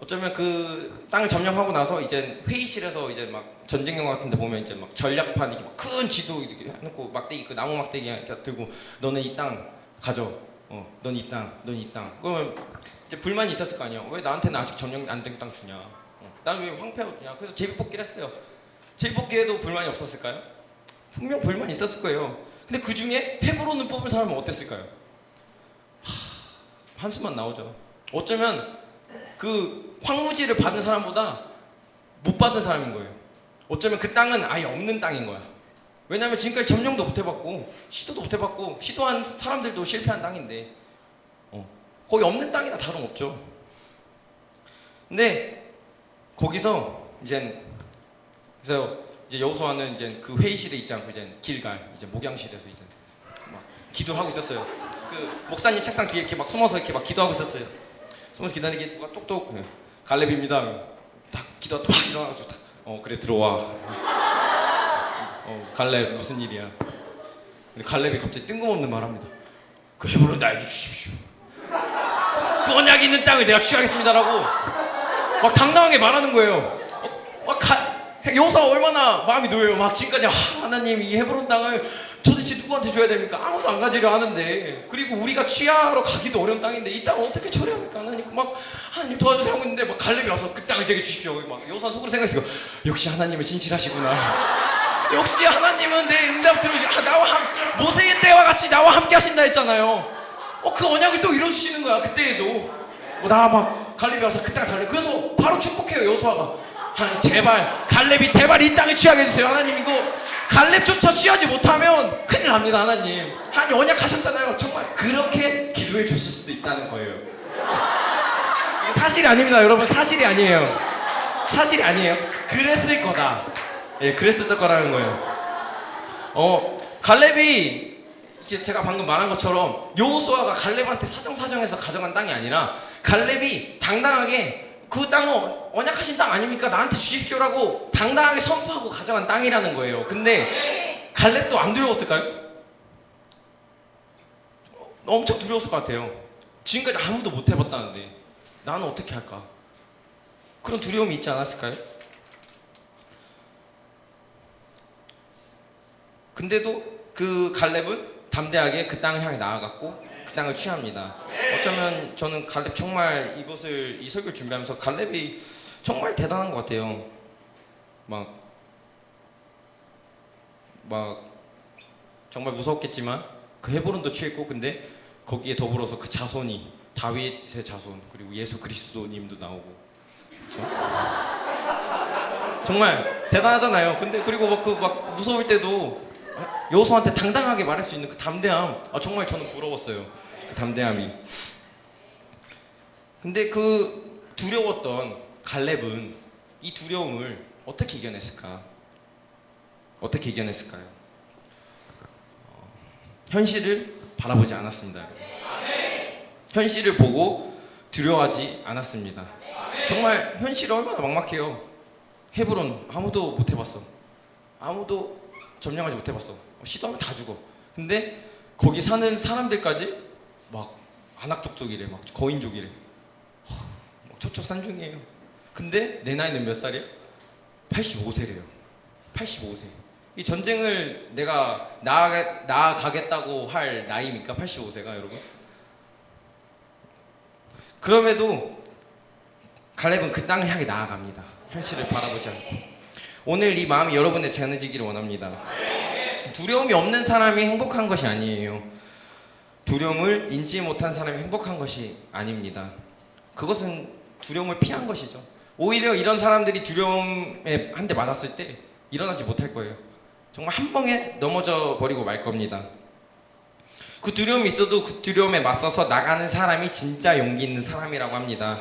어쩌면 그 땅을 점령하고 나서 이제 회의실에서 이제 막 전쟁 영화 같은 데 보면 이제 막 전략판 이렇게 막 큰 지도 이렇게 해놓고 막대기, 그 나무 막대기 이렇게 들고 너는 이 땅 가져. 넌 이 땅, 넌 이 땅. 그러면 이제 불만이 있었을 거 아니에요. 왜 나한테는 아직 점령 안 된 땅 주냐? 난 왜 황폐하고 주냐? 그래서 제비뽑기를 했어요. 제비뽑기에도 불만이 없었을까요? 분명 불만이 있었을 거예요. 근데 그 중에 헤브론을 뽑을 사람은 어땠을까요? 한숨만 나오죠. 어쩌면 그 황무지를 받은 사람보다 못 받은 사람인 거예요. 어쩌면 그 땅은 아예 없는 땅인 거야. 왜냐하면 지금까지 점령도 못 해봤고 시도도 못 해봤고 시도한 사람들도 실패한 땅인데 거의 없는 땅이나 다름없죠. 근데 거기서 그래서 이제 여호수아는 이제 그 회의실에 있지 않고 이제 길갈 이제 목양실에서 이제 막 기도하고 있었어요. 그 목사님 책상 뒤에 이렇게 막 숨어서 이렇게 막 기도하고 있었어요. 숨어서 기다리게 누가 똑똑 갈렙입니다. 딱 기도하다 막 일어나가지고 딱 그래 들어와. 갈렙 무슨 일이야? 근데 갈렙이 갑자기 뜬금없는 말합니다. 그 헤브론 나에게 주십시오. 그 언약 있는 땅을 내가 취하겠습니다라고 막 당당하게 말하는 거예요. 여호수아 얼마나 마음이 놓여요. 막 지금까지 하나님 이 헤브론 땅을 도대체 누구한테 줘야 됩니까? 아무도 안 가지려 하는데, 그리고 우리가 취하러 가기도 어려운 땅인데 이 땅을 어떻게 처리합니까? 하나님 막 하나님 도와주세요 하고 있는데 막 갈렙이 와서 그 땅을 제게 주십시오. 막 여호수아 속으로 생각했어요. 역시 하나님은 진실하시구나. 역시 하나님은 내 응답 들어. 모세의 때와 같이 나와 함께 하신다 했잖아요. 그 언약을 또 이뤄주시는 거야. 그때에도 나 막 갈렙이 와서 그 땅을 갈렙. 그래서 바로 축복해요. 여호수아가. 하나님 제발 갈렙이 제발 이 땅을 취하게 해주세요. 하나님 이거 갈렙조차 취하지 못하면 큰일 납니다. 하나님 언약하셨잖아요. 정말 그렇게 기도해 주실 수도 있다는 거예요. 사실이 아닙니다. 여러분, 사실이 아니에요. 사실이 아니에요. 그랬을 거다. 그랬을 거라는 거예요. 갈렙이 이제 제가 방금 말한 것처럼 여호수아가 갈렙한테 사정사정해서 가져간 땅이 아니라 갈렙이 당당하게 그 땅은 언약하신 땅 아닙니까? 나한테 주십시오라고 당당하게 선포하고 가져간 땅이라는 거예요. 근데 갈렙도 안 두려웠을까요? 엄청 두려웠을 것 같아요. 지금까지 아무도 못 해봤다는데 나는 어떻게 할까? 그런 두려움이 있지 않았을까요? 근데도 그 갈렙은 담대하게 그 땅을 향해 나아갔고 그 땅을 취합니다. 어쩌면 저는 갈렙 정말 이 설교를 준비하면서 갈렙이 정말 대단한 것 같아요. 막 정말 무서웠겠지만 그 헤브론도 취했고, 근데 거기에 더불어서 그 자손이 다윗의 자손 그리고 예수 그리스도님도 나오고, 그렇죠? 정말 대단하잖아요. 근데 그리고 막 무서울 때도 여호수아한테 당당하게 말할 수 있는 그 담대함, 정말 저는 부러웠어요. 그 담대함이. 근데 그 두려웠던 갈렙은 이 두려움을 어떻게 이겨냈을까? 어떻게 이겨냈을까요? 현실을 바라보지 않았습니다. 현실을 보고 두려워하지 않았습니다. 정말 현실이 얼마나 막막해요. 헤브론 아무도 못 해봤어. 아무도 점령하지 못 해봤어. 시도하면 다 죽어. 근데 거기 사는 사람들까지 막 안악족족이래, 막 거인족이래. 막 첩첩산중이에요. 근데 내 나이는 몇 살이야? 85세래요. 85세. 이 전쟁을 내가 나아가겠다고 할 나이입니까? 85세가 여러분? 그럼에도 갈렙은 그 땅을 향해 나아갑니다. 현실을 바라보지 않고. 오늘 이 마음이 여러분의 전해지기를 원합니다. 두려움이 없는 사람이 행복한 것이 아니에요. 두려움을 인지 못한 사람이 행복한 것이 아닙니다. 그것은 두려움을 피한 것이죠. 오히려 이런 사람들이 두려움에 한 대 맞았을 때 일어나지 못할 거예요. 정말 한 방에 넘어져 버리고 말 겁니다. 그 두려움이 있어도 그 두려움에 맞서서 나가는 사람이 진짜 용기 있는 사람이라고 합니다.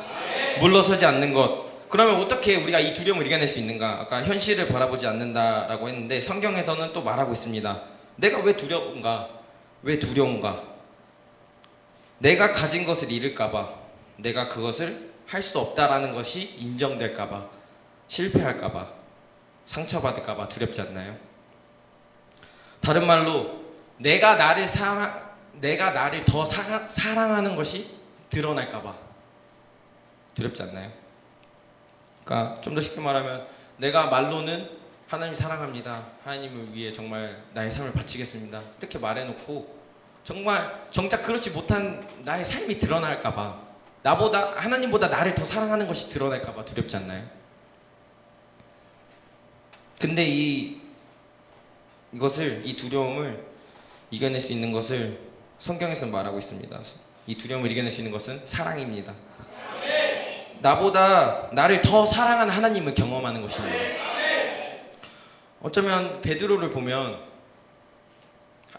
물러서지 않는 것. 그러면 어떻게 우리가 이 두려움을 이겨낼 수 있는가? 아까 현실을 바라보지 않는다라고 했는데 성경에서는 또 말하고 있습니다. 내가 왜 두려운가? 왜 두려운가? 내가 가진 것을 잃을까봐, 내가 그것을 할 수 없다라는 것이 인정될까봐, 실패할까봐, 상처받을까봐 두렵지 않나요? 다른 말로 내가 나를 더 사랑하는 것이 드러날까봐 두렵지 않나요? 그러니까 좀 더 쉽게 말하면 내가 말로는 하나님 사랑합니다, 하나님을 위해 정말 나의 삶을 바치겠습니다 이렇게 말해놓고 정말 정작 그렇지 못한 나의 삶이 드러날까봐, 하나님보다 나를 더 사랑하는 것이 드러날까봐 두렵지 않나요? 근데 이 두려움을 이겨낼 수 있는 것을 성경에서 말하고 있습니다. 이 두려움을 이겨낼 수 있는 것은 사랑입니다. 나보다 나를 더 사랑하는 하나님을 경험하는 것입니다. 어쩌면 베드로를 보면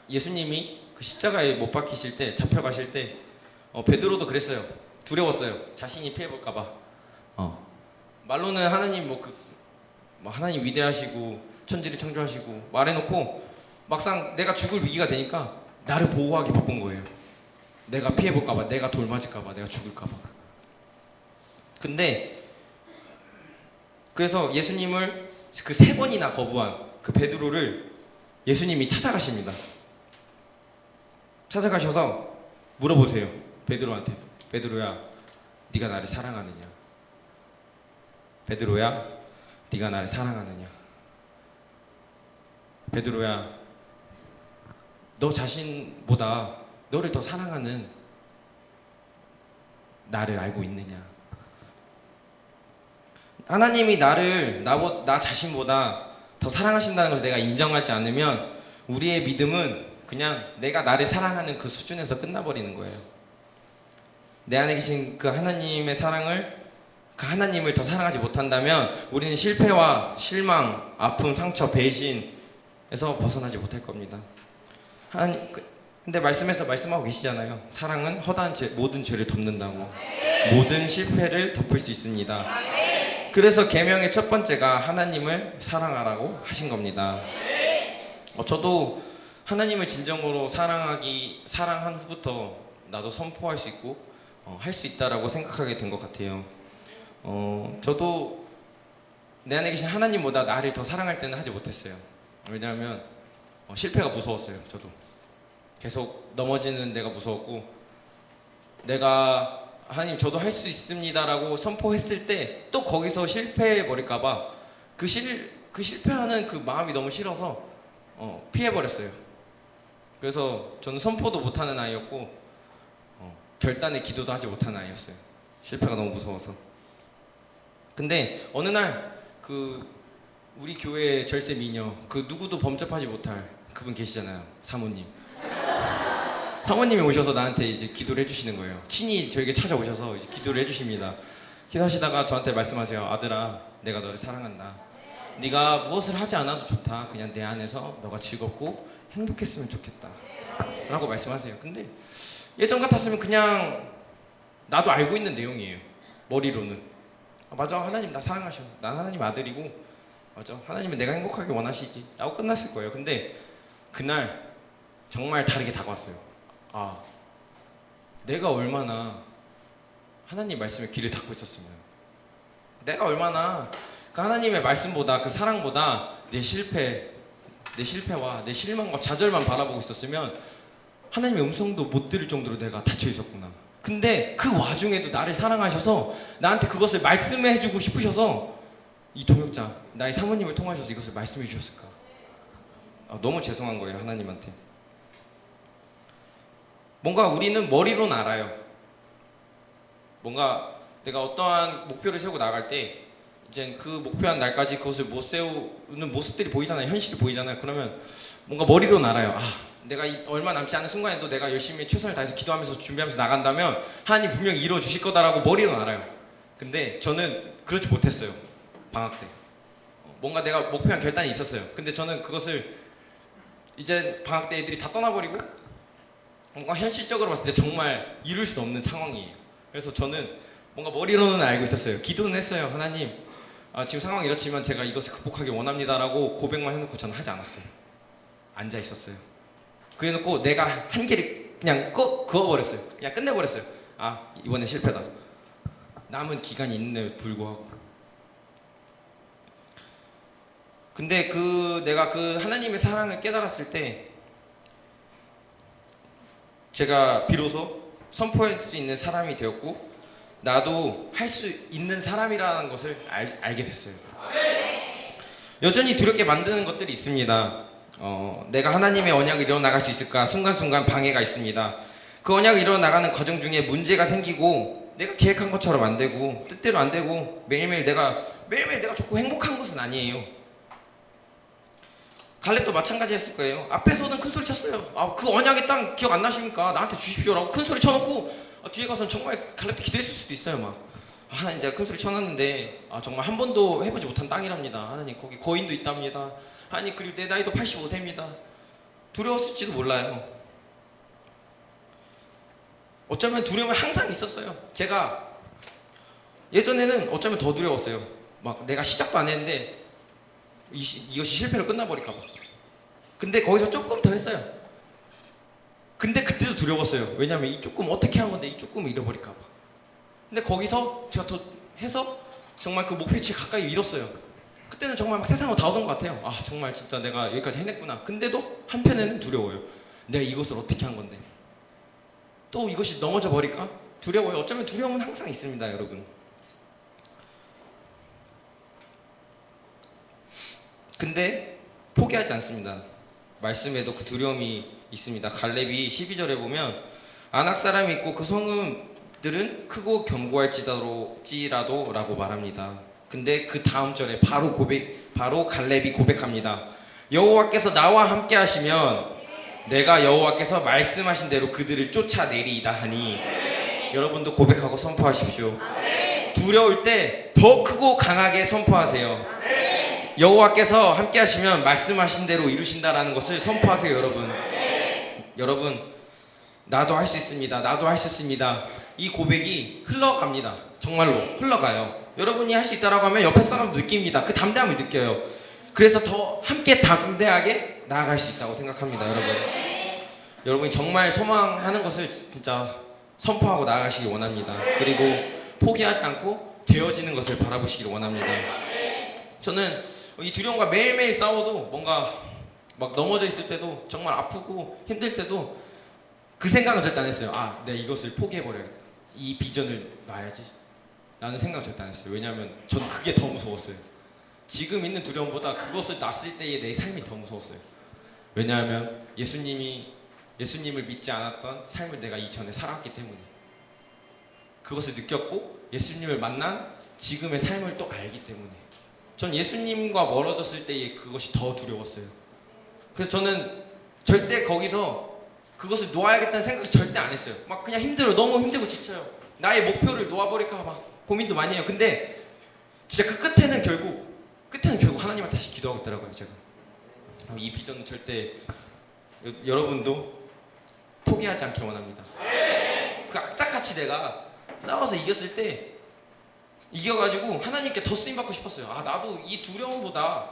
예수님이 그 십자가에 못 박히실 때, 잡혀가실 때 베드로도 그랬어요. 두려웠어요. 자신이 피해볼까봐. 말로는 하나님 하나님 위대하시고 천지를 창조하시고 말해놓고 막상 내가 죽을 위기가 되니까 나를 보호하기 바쁜 거예요. 내가 피해볼까봐, 내가 돌 맞을까봐, 내가 죽을까봐. 근데 그래서 예수님을 그 3번이나 거부한 그 베드로를 예수님이 찾아가십니다. 찾아가셔서 물어보세요. 베드로한테. 베드로야, 네가 나를 사랑하느냐? 베드로야, 네가 나를 사랑하느냐? 베드로야, 너 자신보다 너를 더 사랑하는 나를 알고 있느냐? 하나님이 나 자신보다 더 사랑하신다는 것을 내가 인정하지 않으면 우리의 믿음은 그냥 내가 나를 사랑하는 그 수준에서 끝나버리는 거예요. 내 안에 계신 그 하나님의 사랑을, 그 하나님을 더 사랑하지 못한다면 우리는 실패와 실망, 아픔, 상처, 배신에서 벗어나지 못할 겁니다. 근데 말씀에서 말씀하고 계시잖아요. 사랑은 허다한 모든 죄를 덮는다고. 모든 실패를 덮을 수 있습니다. 그래서 계명의 첫 번째가 하나님을 사랑하라고 하신 겁니다. 저도 하나님을 진정으로 사랑한 후부터 나도 선포할 수 있고 할 수 있다라고 생각하게 된 것 같아요. 저도 내 안에 계신 하나님보다 나를 더 사랑할 때는 하지 못했어요. 왜냐하면 실패가 무서웠어요. 저도 계속 넘어지는 내가 무서웠고, 내가 하나님 저도 할 수 있습니다라고 선포했을 때 또 거기서 실패해 버릴까봐 그 실패하는 그 마음이 너무 싫어서 피해 버렸어요. 그래서 저는 선포도 못하는 아이였고 결단의 기도도 하지 못하는 아이였어요. 실패가 너무 무서워서. 근데 어느 날 그 우리 교회 절세 미녀, 그 누구도 범접하지 못할 그분 계시잖아요. 사모님. 사모님이 오셔서 나한테 이제 기도를 해주시는 거예요. 친히 저에게 찾아오셔서 이제 기도를 해주십니다. 기도하시다가 저한테 말씀하세요. 아들아, 내가 너를 사랑한다. 네가 무엇을 하지 않아도 좋다. 그냥 내 안에서 너가 즐겁고 행복했으면 좋겠다 라고 말씀하세요. 근데 예전 같았으면 그냥 나도 알고 있는 내용이에요. 머리로는. 아, 맞아, 하나님 나 사랑하셔. 난 하나님 아들이고, 맞아, 하나님은 내가 행복하게 원하시지 라고 끝났을 거예요. 근데 그날 정말 다르게 다가왔어요. 아, 내가 얼마나 하나님 말씀에 귀를 닫고 있었으면, 내가 얼마나 그 하나님의 말씀보다, 그 사랑보다 내 실패와 내 실망과 좌절만 바라보고 있었으면 하나님의 음성도 못 들을 정도로 내가 닫혀 있었구나. 근데 그 와중에도 나를 사랑하셔서 나한테 그것을 말씀해 주고 싶으셔서 이 동역자, 나의 사모님을 통하셔서 이것을 말씀해 주셨을까. 너무 죄송한 거예요, 하나님한테. 뭔가 우리는 머리로는 알아요. 뭔가 내가 어떠한 목표를 세우고 나갈 때 이제 그 목표한 날까지 그것을 못 세우는 모습들이 보이잖아요. 현실이 보이잖아요. 그러면 뭔가 머리로는 알아요. 내가 얼마 남지 않은 순간에도 내가 열심히 최선을 다해서 기도하면서 준비하면서 나간다면 하나님 분명히 이루어 주실 거다라고 머리로는 알아요. 근데 저는 그렇지 못했어요. 방학 때 뭔가 내가 목표한 결단이 있었어요. 근데 저는 그것을 이제 방학 때 애들이 다 떠나버리고 뭔가 현실적으로 봤을 때 정말 이룰 수 없는 상황이에요. 그래서 저는 뭔가 머리로는 알고 있었어요. 기도는 했어요. 하나님, 지금 상황이 이렇지만 제가 이것을 극복하기 원합니다라고 고백만 해놓고 저는 하지 않았어요. 앉아 있었어요. 그래놓고 내가 한계를 그냥 그어버렸어요. 그냥 끝내버렸어요. 이번엔 실패다. 남은 기간이 있는데 불구하고. 근데 내가 그 하나님의 사랑을 깨달았을 때 제가 비로소 선포할 수 있는 사람이 되었고, 나도 할 수 있는 사람이라는 것을 알게 됐어요. 여전히 두렵게 만드는 것들이 있습니다. 내가 하나님의 언약을 이뤄나갈 수 있을까? 순간순간 방해가 있습니다. 그 언약을 이뤄나가는 과정 중에 문제가 생기고, 내가 계획한 것처럼 안 되고, 뜻대로 안 되고, 매일매일 내가 좋고 행복한 것은 아니에요. 갈렙도 마찬가지였을 거예요. 앞에서는 큰 소리 쳤어요. 그 언약의 땅 기억 안 나십니까? 나한테 주십시오라고 큰 소리 쳐놓고, 뒤에 가서는 정말 갈렙도 기도했을 수도 있어요. 하나님, 내가 큰 소리 쳐놨는데 정말 한 번도 해보지 못한 땅이랍니다. 하나님, 거기 거인도 있답니다. 하나님, 그리고 내 나이도 85세입니다. 두려웠을지도 몰라요. 어쩌면 두려움은 항상 있었어요. 제가 예전에는 어쩌면 더 두려웠어요. 내가 시작도 안 했는데 이것이 실패로 끝나버릴까봐. 근데 거기서 조금 더 했어요. 근데 그때도 두려웠어요. 왜냐면 이 조금 어떻게 한 건데 이 조금 잃어버릴까봐. 근데 거기서 제가 더 해서 정말 그 목표치 가까이 이뤘어요. 그때는 정말 세상으로 다 얻은 것 같아요. 정말 진짜 내가 여기까지 해냈구나. 근데도 한편에는 두려워요. 내가 이것을 어떻게 한 건데 또 이것이 넘어져 버릴까? 두려워요. 어쩌면 두려움은 항상 있습니다, 여러분. 근데 포기하지 않습니다. 말씀에도 그 두려움이 있습니다. 갈렙이 12절에 보면 아낙 사람이 있고 그 성읍들은 크고 견고할지라도 라고 말합니다. 근데 그 다음 절에 바로 갈렙이 고백합니다. 여호와께서 나와 함께 하시면 내가 여호와께서 말씀하신 대로 그들을 쫓아내리이다 하니. 여러분도 고백하고 선포하십시오. 두려울 때 더 크고 강하게 선포하세요. 여호와께서 함께 하시면 말씀하신 대로 이루신다라는 것을 선포하세요. 여러분, 나도 할 수 있습니다. 나도 할 수 있습니다. 이 고백이 흘러갑니다. 정말로 흘러가요. 여러분이 할 수 있다라고 하면 옆에 사람도 느낍니다. 그 담대함을 느껴요. 그래서 더 함께 담대하게 나아갈 수 있다고 생각합니다. 여러분이 정말 소망하는 것을 진짜 선포하고 나아가시기 원합니다. 그리고 포기하지 않고 되어지는 것을 바라보시기를 원합니다. 저는 이 두려움과 매일매일 싸워도 뭔가 막 넘어져 있을 때도 정말 아프고 힘들 때도 그 생각은 절대 안 했어요. 아, 내가 이것을 포기해버려야겠다. 이 비전을 놔야지. 라는 생각 절대 안 했어요. 왜냐하면 저는 그게 더 무서웠어요. 지금 있는 두려움보다 그것을 놨을 때의 내 삶이 더 무서웠어요. 왜냐하면 예수님을 믿지 않았던 삶을 내가 이전에 살았기 때문에 그것을 느꼈고 예수님을 만난 지금의 삶을 또 알기 때문에 전 예수님과 멀어졌을 때의 그것이 더 두려웠어요. 그래서 저는 절대 거기서 그것을 놓아야겠다는 생각을 절대 안 했어요. 막 그냥 힘들어요. 너무 힘들고 지쳐요. 나의 목표를 놓아버릴까 막 고민도 많이 해요. 근데 진짜 그 끝에는 결국 하나님한테 다시 기도하고 있더라고요. 제가 이 비전은 절대 여러분도 포기하지 않길 원합니다. 그 악착같이 내가 싸워서 이겼을 때 이겨가지고 하나님께 더 쓰임받고 싶었어요. 아, 나도 이 두려움보다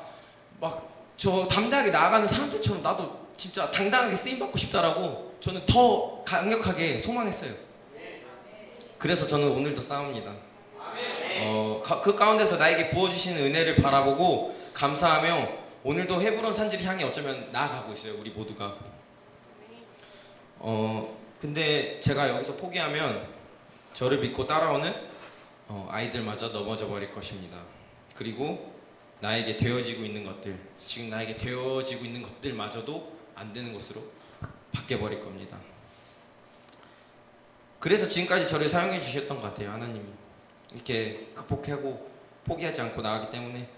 막 저 담대하게 나아가는 사람들처럼 나도 진짜 당당하게 쓰임받고 싶다라고 저는 더 강력하게 소망했어요. 그래서 저는 오늘도 싸웁니다. 그 가운데서 나에게 부어주시는 은혜를 바라보고 감사하며 오늘도 헤브론 산지를 향해 어쩌면 나아가고 있어요. 우리 모두가. 근데 제가 여기서 포기하면 저를 믿고 따라오는 아이들마저 넘어져 버릴 것입니다. 그리고 나에게 되어지고 있는 것들, 지금 나에게 되어지고 있는 것들마저도 안 되는 것으로 바뀌어 버릴 겁니다. 그래서 지금까지 저를 사용해 주셨던 것 같아요. 하나님이 이렇게 극복하고 포기하지 않고 나가기 때문에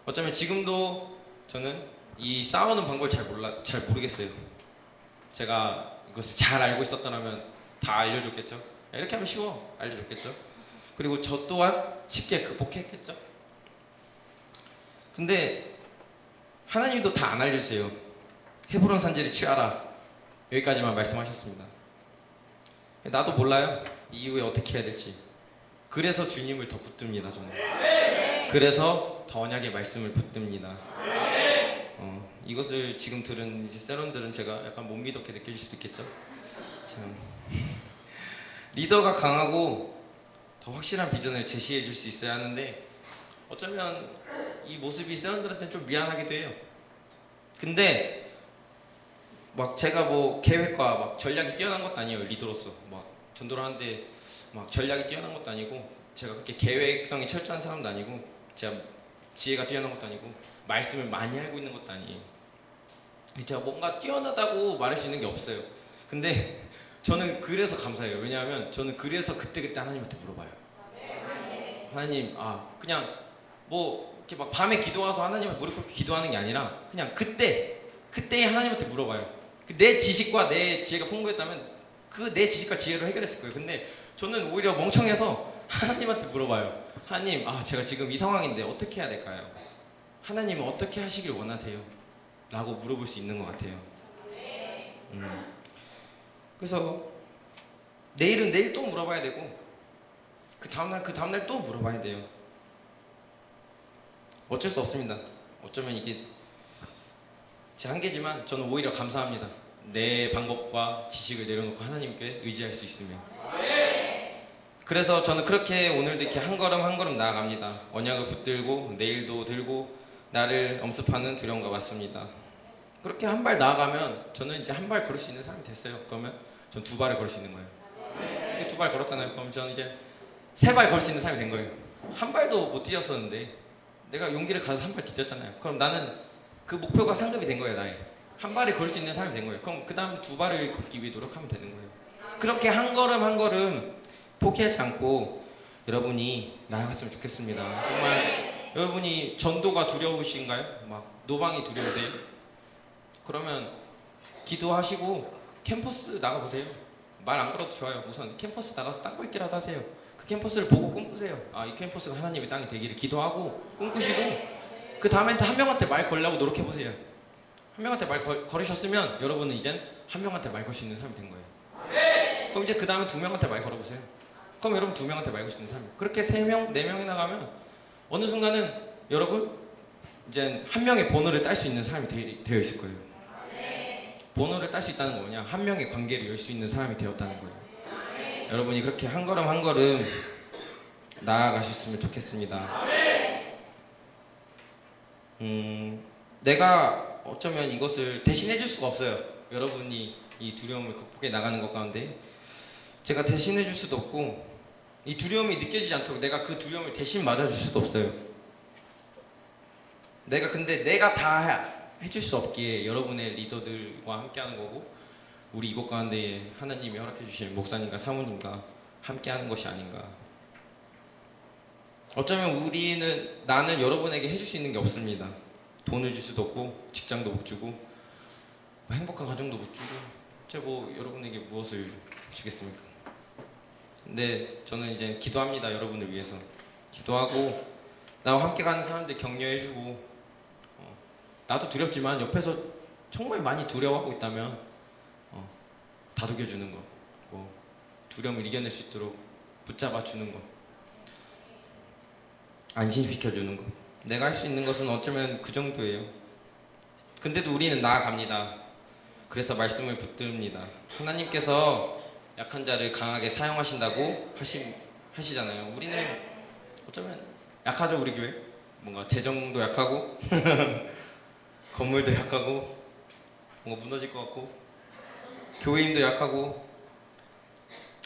어쩌면 지금도 저는 이 싸우는 방법을 잘 모르겠어요. 제가 이것을 잘 알고 있었더라면 다 알려줬겠죠. 이렇게 하면 쉬워 알려줬겠죠. 그리고 저 또한 쉽게 극복했겠죠. 근데 하나님도 다 안 알려주세요. 헤브론 산지를 취하라 여기까지만 말씀하셨습니다. 나도 몰라요. 이후에 어떻게 해야 될지. 그래서 주님을 더 붙듭니다. 저는 그래서 더 언약의 말씀을 붙듭니다. 이것을 지금 들은 이제 세론들은 제가 약간 못 믿었게 느껴질 수도 있겠죠. 참 리더가 강하고 더 확실한 비전을 제시해 줄 수 있어야 하는데 어쩌면 이 모습이 세원들한테는 좀 미안하기도 해요. 근데 막 제가 뭐 계획과 막 전략이 뛰어난 것도 아니에요. 리더로서 막 전도를 하는데 막 전략이 뛰어난 것도 아니고 제가 그렇게 계획성이 철저한 사람도 아니고 제가 지혜가 뛰어난 것도 아니고 말씀을 많이 알고 있는 것도 아니에요. 제가 뭔가 뛰어나다고 말할 수 있는 게 없어요. 근데 저는 그래서 감사해요. 왜냐하면 저는 그래서 그때그때 하나님한테 물어봐요. 하나님, 그냥 뭐 이렇게 막 밤에 기도와서 하나님을 무릎 꿇고 기도하는 게 아니라 그냥 그때 하나님한테 물어봐요. 내 지식과 내 지혜가 풍부했다면 그 내 지식과 지혜로 해결했을 거예요. 근데 저는 오히려 멍청해서 하나님한테 물어봐요. 하나님, 제가 지금 이 상황인데 어떻게 해야 될까요? 하나님은 어떻게 하시길 원하세요? 라고 물어볼 수 있는 것 같아요. 그래서 내일은 내일 또 물어봐야 되고 그 다음날 또 물어봐야 돼요. 어쩔 수 없습니다. 어쩌면 이게 제 한계지만 저는 오히려 감사합니다. 내 방법과 지식을 내려놓고 하나님께 의지할 수 있으면. 그래서 저는 그렇게 오늘도 이렇게 한 걸음 한 걸음 나아갑니다. 언약을 붙들고 내일도 들고 나를 엄습하는 두려움과 맞습니다. 그렇게 한 발 나아가면 저는 이제 한 발 걸을 수 있는 사람이 됐어요. 그러면 전 두 발을 걸을 수 있는 거예요. 두 발 걸었잖아요. 그럼 저는 이제 세 발 걸을 수 있는 사람이 된 거예요. 한 발도 못 뛰었었는데 내가 용기를 가서 한 발 뛰었잖아요. 그럼 나는 그 목표가 상급이 된 거예요. 나의 한 발을 걸 수 있는 사람이 된 거예요. 그럼 그 다음 두 발을 걷기 위해 노력하면 되는 거예요. 그렇게 한 걸음 한 걸음 포기하지 않고 여러분이 나아갔으면 좋겠습니다. 정말 여러분이 전도가 두려우신가요? 막 노방이 두려우세요? 그러면 기도하시고 캠퍼스 나가보세요. 말 안 걸어도 좋아요. 우선 캠퍼스 나가서 땅 밟기라도 하세요. 그 캠퍼스를 보고 꿈꾸세요. 이 캠퍼스가 하나님의 땅이 되기를 기도하고 꿈꾸시고 그 다음에 한 명한테 말 걸려고 노력해보세요. 한 명한테 말 걸으셨으면 여러분은 이젠 한 명한테 말 걸 수 있는 사람이 된 거예요. 그럼 이제 그 다음에 두 명한테 말 걸어보세요. 그럼 여러분 두 명한테 말 걸 수 있는 사람이에요. 그렇게 세 명, 네 명이 나가면 어느 순간은 여러분 이제 한 명의 번호를 딸 수 있는 사람이 되어 있을 거예요. 번호를 딸 수 있다는 거 뭐냐? 한 명의 관계를 열 수 있는 사람이 되었다는 거예요. 여러분이 그렇게 한 걸음 한 걸음 나아가셨으면 좋겠습니다. 내가 어쩌면 이것을 대신해 줄 수가 없어요. 여러분이 이 두려움을 극복해 나가는 것 가운데 제가 대신해 줄 수도 없고 이 두려움이 느껴지지 않도록 내가 그 두려움을 대신 맞아줄 수도 없어요. 근데 내가 다 해줄 수 없기에 여러분의 리더들과 함께하는 거고 우리 이곳 가운데 하나님이 허락해 주실 목사님과 사모님과 함께하는 것이 아닌가. 어쩌면 나는 여러분에게 해줄 수 있는 게 없습니다. 돈을 줄 수도 없고 직장도 못 주고 뭐 행복한 가정도 못 주고 제가 뭐 여러분에게 무엇을 주겠습니까? 근데 저는 이제 기도합니다. 여러분을 위해서 기도하고 나와 함께 가는 사람들 격려해주고 나도 두렵지만 옆에서 정말 많이 두려워하고 있다면 다독여주는 것, 뭐 두려움을 이겨낼 수 있도록 붙잡아주는 것, 안심시켜주는 것. 내가 할 수 있는 것은 어쩌면 그 정도예요. 근데도 우리는 나아갑니다. 그래서 말씀을 붙듭니다. 하나님께서 약한 자를 강하게 사용하신다고 하시잖아요. 우리는 어쩌면 약하죠. 우리 교회 뭔가 재정도 약하고 건물도 약하고 뭔가 무너질 것 같고 교회 힘도 약하고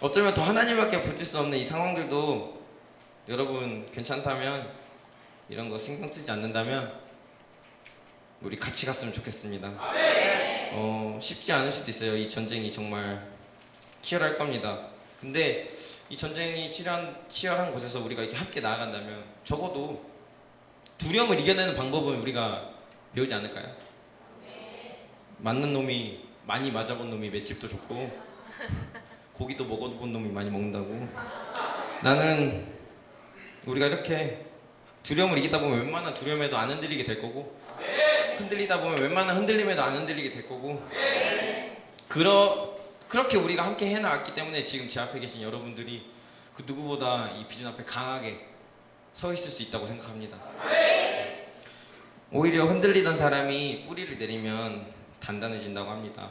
어쩌면 더 하나님밖에 붙을 수 없는 이 상황들도 여러분 괜찮다면 이런 거 신경 쓰지 않는다면 우리 같이 갔으면 좋겠습니다. 쉽지 않을 수도 있어요. 이 전쟁이 정말 치열할 겁니다. 근데 이 전쟁이 치열한 곳에서 우리가 이렇게 함께 나아간다면 적어도 두려움을 이겨내는 방법은 우리가 배우지 않을까요? 맞는 놈이 많이 맞아본 놈이 맷집도 좋고 고기도 먹어본 놈이 많이 먹는다고. 나는 우리가 이렇게 두려움을 이기다 보면 웬만한 두려움에도 안 흔들리게 될 거고 흔들리다 보면 웬만한 흔들림에도 안 흔들리게 될 거고 그렇게 우리가 함께 해나갔기 때문에 지금 제 앞에 계신 여러분들이 그 누구보다 이 비전 앞에 강하게 서 있을 수 있다고 생각합니다. 오히려 흔들리던 사람이 뿌리를 내리면 단단해진다고 합니다.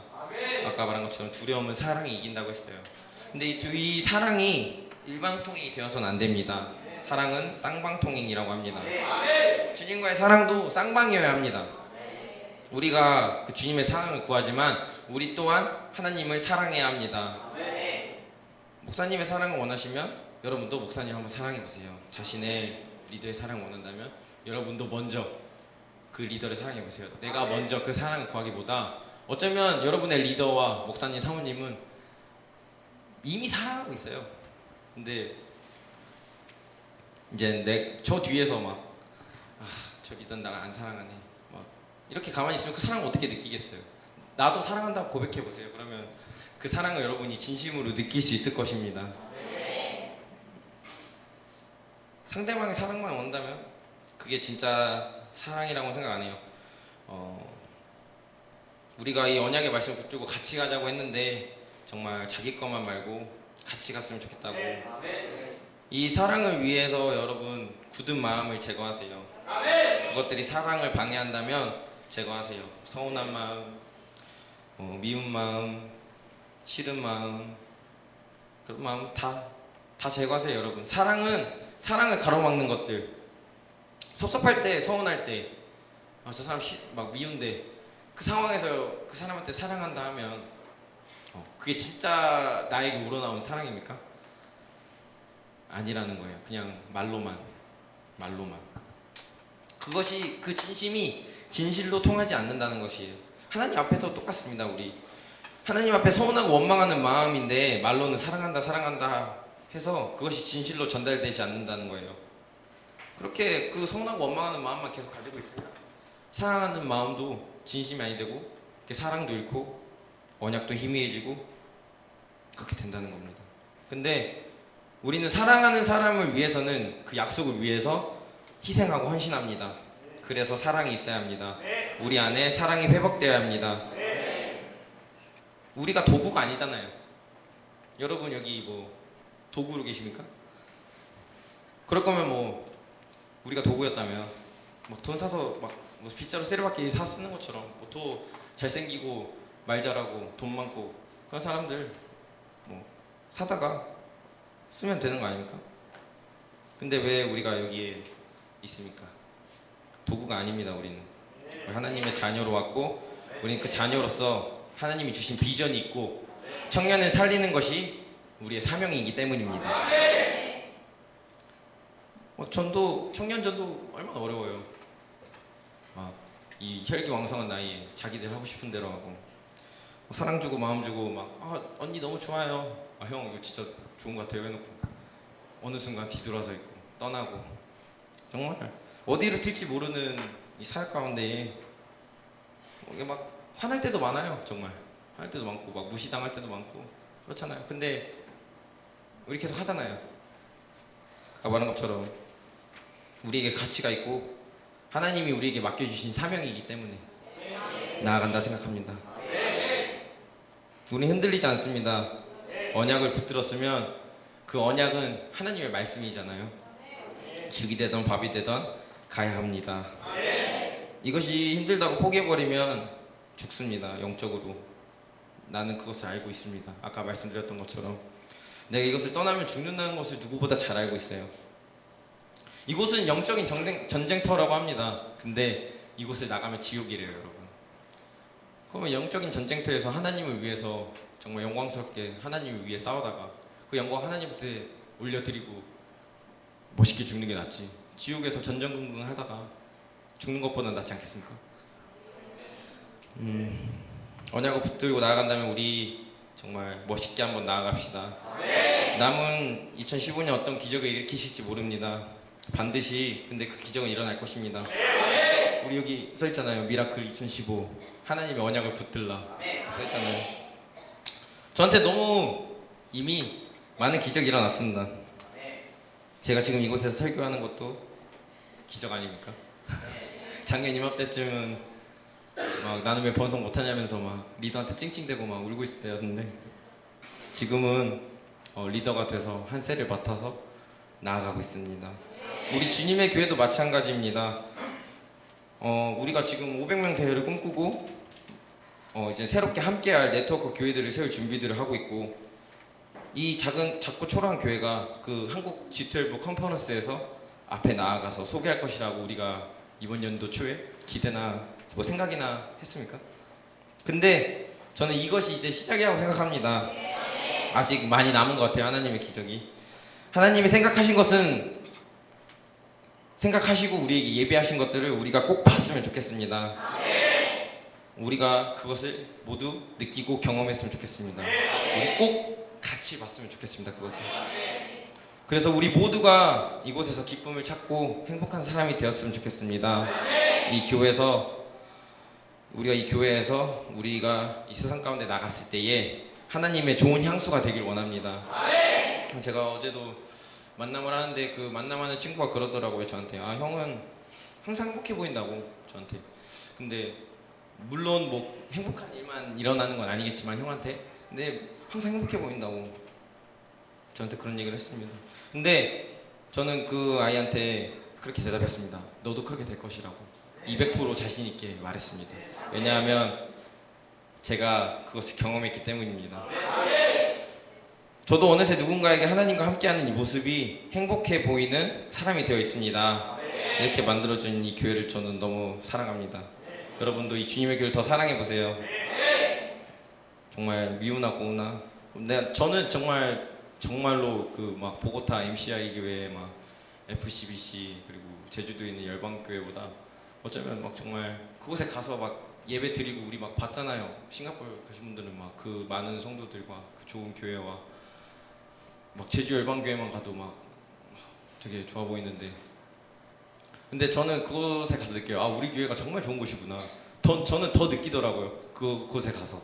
아까 말한 것처럼 두려움은 사랑이 이긴다고 했어요. 근데 이 사랑이 일방통행이 되어서는 안 됩니다. 사랑은 쌍방통행이라고 합니다. 주님과의 사랑도 쌍방이어야 합니다. 우리가 그 주님의 사랑을 구하지만 우리 또한 하나님을 사랑해야 합니다. 목사님의 사랑을 원하시면 여러분도 목사님 한번 사랑해 보세요. 자신의 리더의 사랑을 원한다면 여러분도 먼저 그 리더를 사랑해 보세요. 내가 먼저 그 사랑을 구하기보다 어쩌면 여러분의 리더와 목사님, 사모님은 이미 사랑하고 있어요. 근데 이제 저 뒤에서 저 리더는 나를 안 사랑하네 막 이렇게 가만히 있으면 그 사랑을 어떻게 느끼겠어요? 나도 사랑한다고 고백해 보세요. 그러면 그 사랑을 여러분이 진심으로 느낄 수 있을 것입니다. 상대방의 사랑만 원한다면 그게 진짜 사랑이라고 생각 안 해요. 우리가 이 언약의 말씀을 붙들고 같이 가자고 했는데 정말 자기 것만 말고 같이 갔으면 좋겠다고. 이 사랑을 위해서 여러분 굳은 마음을 제거하세요. 그것들이 사랑을 방해한다면 제거하세요. 서운한 마음, 미운 마음, 싫은 마음, 그런 마음 다 제거하세요. 여러분 사랑을 가로막는 것들, 섭섭할 때, 서운할 때, 저 사람 막 미운데 그 상황에서 그 사람한테 사랑한다 하면 그게 진짜 나에게 우러나온 사랑입니까? 아니라는 거예요. 그냥 말로만. 그것이 그 진심이 진실로 통하지 않는다는 것이에요. 하나님 앞에서 똑같습니다. 우리 하나님 앞에 서운하고 원망하는 마음인데 말로는 사랑한다 해서 그것이 진실로 전달되지 않는다는 거예요. 그렇게 그 서운하고 원망하는 마음만 계속 가지고 있으면 사랑하는 마음도 진심이 아니 되고 사랑도 잃고 언약도 희미해지고 그렇게 된다는 겁니다. 근데 우리는 사랑하는 사람을 위해서는 그 약속을 위해서 희생하고 헌신합니다. 그래서 사랑이 있어야 합니다. 우리 안에 사랑이 회복되어야 합니다. 우리가 도구가 아니잖아요. 여러분 여기 뭐 도구로 계십니까? 그럴 거면 우리가 도구였다면 돈 사서 빗자루 세례받기 사 쓰는 것처럼 더 잘생기고 말 잘하고 돈 많고 그런 사람들 사다가 쓰면 되는 거 아닙니까? 근데 왜 우리가 여기에 있습니까? 도구가 아닙니다. 우리는 하나님의 자녀로 왔고 우리는 그 자녀로서 하나님이 주신 비전이 있고 청년을 살리는 것이 우리의 사명이기 때문입니다. 전도, 청년전도 얼마나 어려워요. 이 혈기왕성한 나이에 자기들 하고 싶은 대로 하고 사랑 주고 마음 주고 언니 너무 좋아요. 형 이거 진짜 좋은 것 같아요 해놓고 어느 순간 뒤돌아서 있고 떠나고 정말 어디로 튈지 모르는 이 사역 가운데 이게 막 화날 때도 많아요. 정말 화날 때도 많고 막 무시당할 때도 많고 그렇잖아요. 근데 우리 계속 하잖아요. 아까 말한 것처럼 우리에게 가치가 있고 하나님이 우리에게 맡겨주신 사명이기 때문에 나아간다 생각합니다. 우리 흔들리지 않습니다. 언약을 붙들었으면 그 언약은 하나님의 말씀이잖아요. 죽이 되던 밥이 되던 가야 합니다. 이것이 힘들다고 포기해버리면 죽습니다. 영적으로. 나는 그것을 알고 있습니다. 아까 말씀드렸던 것처럼 내가 이것을 떠나면 죽는다는 것을 누구보다 잘 알고 있어요. 이곳은 영적인 전쟁터라고 합니다. 근데 이곳을 나가면 지옥이래요, 여러분. 그러면 영적인 전쟁터에서 하나님을 위해서 정말 영광스럽게 하나님을 위해 싸우다가 그 영광 하나님한테 올려드리고 멋있게 죽는 게 낫지. 지옥에서 전전긍긍 하다가 죽는 것보다 낫지 않겠습니까? 언약을 붙들고 나아간다면 우리 정말 멋있게 한번 나아갑시다. 남은 2015년 어떤 기적을 일으키실지 모릅니다. 반드시 근데 그 기적은 일어날 것입니다. 우리 여기 써있잖아요. 미라클 2015 하나님의 언약을 붙들라 써있잖아요. 저한테 너무 이미 많은 기적이 일어났습니다. 제가 지금 이곳에서 설교하는 것도 기적 아닙니까? 작년 이맘때쯤은 막 나는 왜 번성 못하냐면서 막 리더한테 찡찡대고 막 울고 있을 때였는데 지금은 리더가 돼서 한 세를 맡아서 나아가고 있습니다. 우리 주님의 교회도 마찬가지입니다. 우리가 지금 500명 대회를 꿈꾸고 이제 새롭게 함께할 네트워크 교회들을 세울 준비들을 하고 있고 이 작고 초라한 교회가 그 한국 G12 컨퍼런스에서 앞에 나아가서 소개할 것이라고 우리가 이번 연도 초에 기대나 뭐 생각이나 했습니까? 근데 저는 이것이 이제 시작이라고 생각합니다. 아직 많이 남은 것 같아요. 하나님의 기적이. 하나님이 생각하신 것은 생각하시고 우리에게 예비하신 것들을 우리가 꼭 봤으면 좋겠습니다. 우리가 그것을 모두 느끼고 경험했으면 좋겠습니다. 우리 꼭 같이 봤으면 좋겠습니다. 그것을. 그래서 우리 모두가 이곳에서 기쁨을 찾고 행복한 사람이 되었으면 좋겠습니다. 이 교회에서 우리가 이 세상 가운데 나갔을 때에 하나님의 좋은 향수가 되길 원합니다. 제가 어제도 만남을 하는데 그 만남하는 친구가 그러더라고요. 저한테 형은 항상 행복해 보인다고 저한테. 근데 물론 뭐 행복한 일만 일어나는 건 아니겠지만 형한테 근데 항상 행복해 보인다고 저한테 그런 얘기를 했습니다. 근데 저는 그 아이한테 그렇게 대답했습니다. 너도 그렇게 될 것이라고 200% 자신 있게 말했습니다. 왜냐하면 제가 그것을 경험했기 때문입니다. 저도 어느새 누군가에게 하나님과 함께하는 이 모습이 행복해 보이는 사람이 되어 있습니다. 이렇게 만들어준 이 교회를 저는 너무 사랑합니다. 여러분도 이 주님의 교회를 더 사랑해보세요. 정말 미우나 고우나 저는 정말로 그 막 보고타 MCI 교회 막 FCBC 그리고 제주도에 있는 열방교회보다 어쩌면 막 정말 그곳에 가서 막 예배 드리고 우리 막 봤잖아요. 싱가포르 가신 분들은 막 그 많은 성도들과 그 좋은 교회와 막 제주 열방교회만 가도 막 되게 좋아 보이는데 근데 저는 그곳에 가서 느껴요. 우리 교회가 정말 좋은 곳이구나. 저는 더 느끼더라고요. 그곳에 가서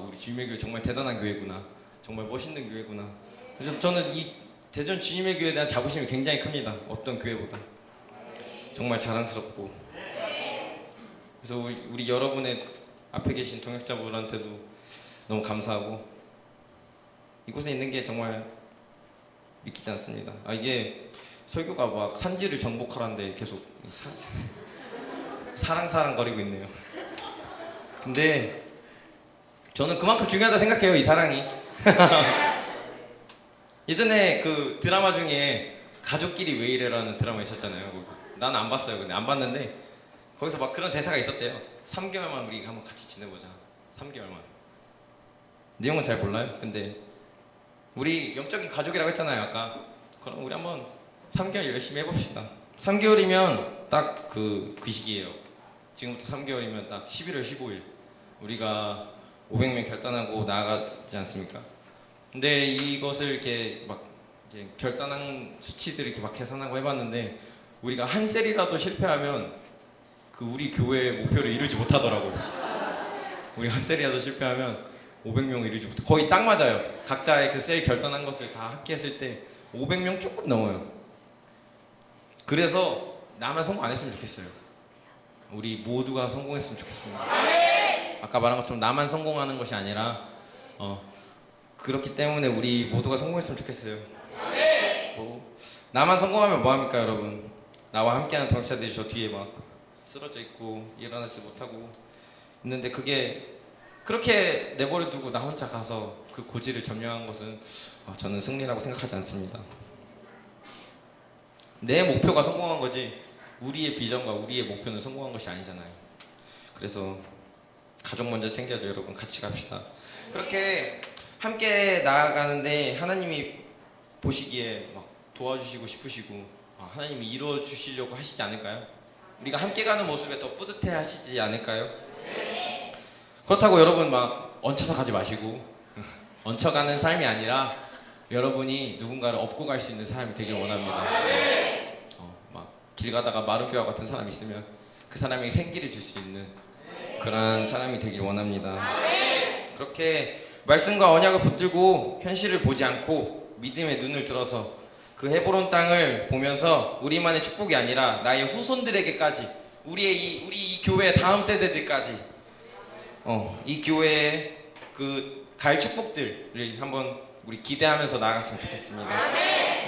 우리 주님의 교회 정말 대단한 교회구나. 정말 멋있는 교회구나. 그래서 저는 이 대전 주님의 교회에 대한 자부심이 굉장히 큽니다. 어떤 교회보다 정말 자랑스럽고 그래서 우리 여러분의 앞에 계신 동역자분한테도 너무 감사하고 이곳에 있는 게 정말 믿기지 않습니다. 이게 설교가 막 산지를 정복하라는데 계속 사랑거리고 있네요. 근데 저는 그만큼 중요하다 생각해요. 이 사랑이. 예전에 그 드라마 중에 가족끼리 왜 이래라는 드라마 있었잖아요. 나는 안 봤어요. 근데 안 봤는데 거기서 막 그런 대사가 있었대요. 3개월만 우리 한번 같이 지내보자. 3개월만. 내용은 잘 몰라요. 근데 우리 영적인 가족이라고 했잖아요 아까. 그럼 우리 한번 3개월 열심히 해봅시다. 3개월이면 딱 그 시기예요. 지금부터 3개월이면 딱 11월 15일 우리가 500명 결단하고 나아가지 않습니까? 근데 이것을 이렇게 막 이렇게 결단한 수치들을 이렇게 막 계산하고 해봤는데 우리가 한 셀이라도 실패하면 그 우리 교회의 목표를 이루지 못하더라고요. 우리 한 셀이라도 실패하면 500명 이루지 못해. 거의 딱 맞아요. 각자의 그 셀 결단한 것을 다 합계했을 때 500명 조금 넘어요. 그래서 나만 성공 안 했으면 좋겠어요. 우리 모두가 성공했으면 좋겠습니다. 아까 말한 것처럼 나만 성공하는 것이 아니라 그렇기 때문에 우리 모두가 성공했으면 좋겠어요. 나만 성공하면 뭐합니까 여러분? 나와 함께하는 동역자들이 저 뒤에 막 쓰러져 있고 일어나지 못하고 있는데 그게 그렇게 내버려 두고 나 혼자 가서 그 고지를 점령한 것은 저는 승리라고 생각하지 않습니다. 내 목표가 성공한 거지 우리의 비전과 우리의 목표는 성공한 것이 아니잖아요. 그래서 가족 먼저 챙겨야죠 여러분. 같이 갑시다. 그렇게 함께 나아가는데 하나님이 보시기에 막 도와주시고 싶으시고 하나님이 이루어 주시려고 하시지 않을까요? 우리가 함께 가는 모습에 더 뿌듯해 하시지 않을까요? 그렇다고 여러분 막 얹혀서 가지 마시고 얹혀가는 삶이 아니라 여러분이 누군가를 업고 갈 수 있는 사람이 되길 원합니다. 막 길 가다가 마른 뼈와 같은 사람이 있으면 그 사람에게 생기를 줄 수 있는 그런 사람이 되길 원합니다. 그렇게 말씀과 언약을 붙들고 현실을 보지 않고 믿음의 눈을 들어서 그 헤브론 땅을 보면서 우리만의 축복이 아니라 나의 후손들에게까지 우리 이 교회의 다음 세대들까지 이 교회의 그 갈 축복들을 한번 우리 기대하면서 나아갔으면 좋겠습니다.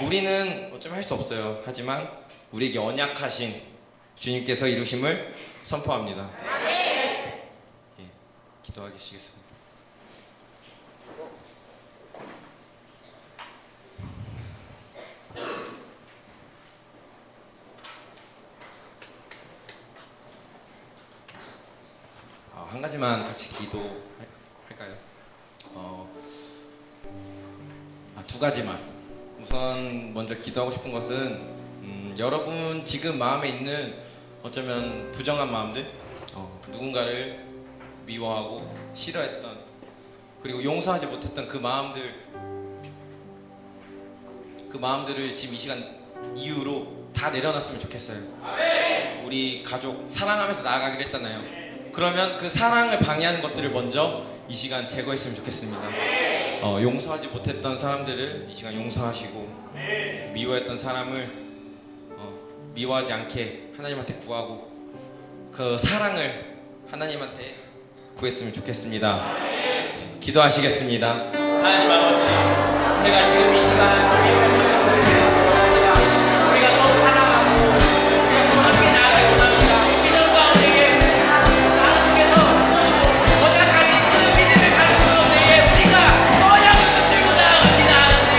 우리는 어쩌면 할 수 없어요. 하지만 우리에게 언약하신 주님께서 이루심을 선포합니다. 예, 기도하시겠습니다. 한 가지만 같이 기도할까요? 두 가지만. 우선 먼저 기도하고 싶은 것은 여러분 지금 마음에 있는 어쩌면 부정한 마음들, 누군가를 미워하고 싫어했던 그리고 용서하지 못했던 그 마음들을 지금 이 시간 이후로 다 내려놨으면 좋겠어요. 우리 가족 사랑하면서 나아가기로 했잖아요. 그러면 그 사랑을 방해하는 것들을 먼저 이 시간 제거했으면 좋겠습니다. 용서하지 못했던 사람들을 이 시간 용서하시고 미워했던 사람을 미워하지 않게 하나님한테 구하고 그 사랑을 하나님한테 구했으면 좋겠습니다. 기도하시겠습니다. 하나님 아버지, 제가 지금 이 시간 우리가 서로 사랑하고 우리가 서로 함께 나아가기 원합니다. 믿음 가운데에 하나님께서 언약 가진 그 믿음을 가진 가운데에 우리가 언약을 붙들고 나아가지 않으니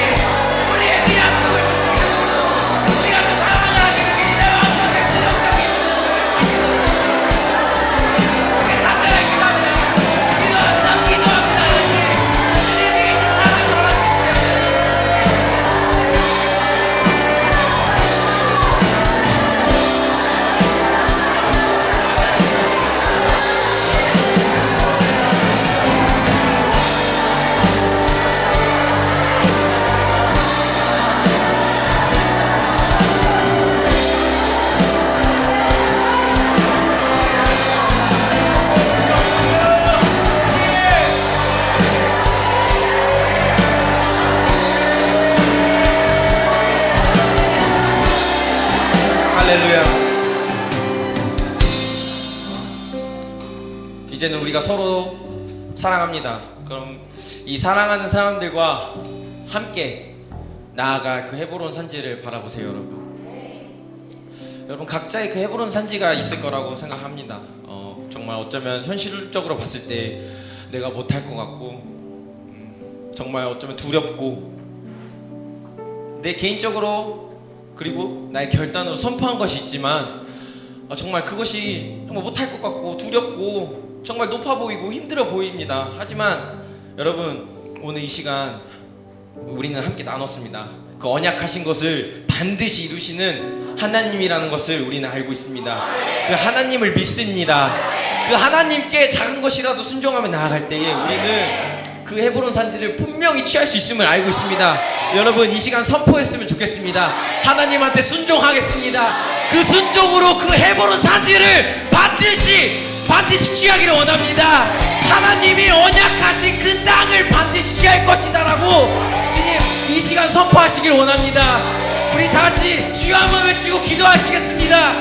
우리의 이 약속을 지키고 우리가 그 사랑을 하기를 믿음의 왕국의 구력적인 우리 각자의 기도합니다. 기도합니다. 주님이 이 사랑을 돌아주세요. 할렐루야. 이제는 우리가 서로 사랑합니다. 그럼 이 사랑하는 사람들과 함께 나아갈 그 헤브론 산지를 바라보세요, 여러분. 여러분 각자의 그 헤브론 산지가 있을 거라고 생각합니다. 정말 어쩌면 현실적으로 봤을 때 내가 못할 것 같고 정말 어쩌면 두렵고 내 개인적으로 그리고 나의 결단으로 선포한 것이 있지만 정말 그것이 정말 못할 것 같고 두렵고 정말 높아 보이고 힘들어 보입니다. 하지만 여러분, 오늘 이 시간 우리는 함께 나눴습니다. 그 언약하신 것을 반드시 이루시는 하나님이라는 것을 우리는 알고 있습니다. 그 하나님을 믿습니다. 그 하나님께 작은 것이라도 순종하며 나아갈 때에 우리는 그 헤브론 산지를 분명히 취할 수 있음을 알고 있습니다. 여러분, 이 시간 선포했으면 좋겠습니다. 하나님한테 순종하겠습니다. 그 순종으로 그 헤브론 산지를 반드시 취하기를 원합니다. 하나님이 언약하신 그 땅을 반드시 취할 것이다라고 주님 이 시간 선포하시길 원합니다. 우리 다 같이 주여 한번 외치고 기도하시겠습니다.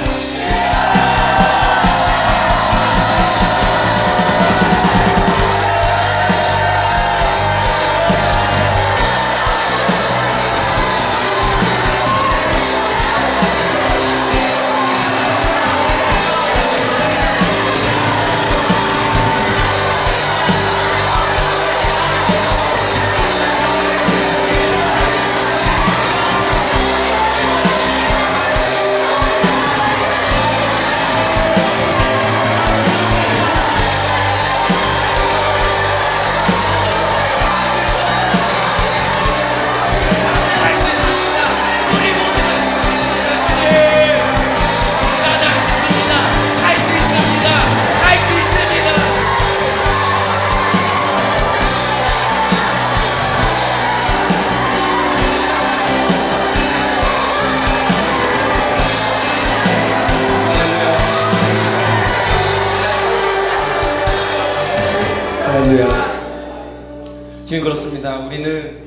주님, 그렇습니다. 우리는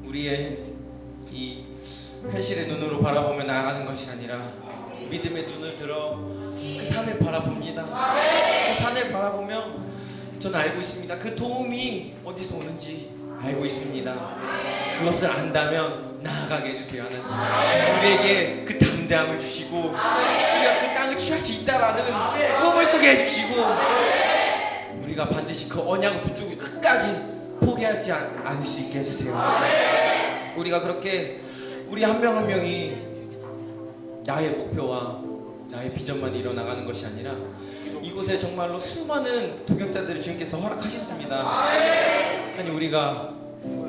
우리의 이 현실의 눈으로 바라보며 나아가는 것이 아니라 믿음의 눈을 들어 그 산을 바라봅니다. 그 산을 바라보며 저는 알고 있습니다. 그 도움이 어디서 오는지 알고 있습니다. 그것을 안다면 나아가게 해주세요, 하나님. 우리에게 그 담대함을 주시고 우리가 그 땅을 취할 수 있다라는 꿈을 꾸게 해주시고 우리가 반드시 그 언약을 붙들고 끝까지 포기하지 않을 수 있게 해주세요. 우리가 그렇게 우리 한 명 한 명이 나의 목표와 나의 비전만 이뤄나가는 것이 아니라 이곳에 정말로 수많은 동역자들을 주님께서 허락하셨습니다. 하나님, 우리가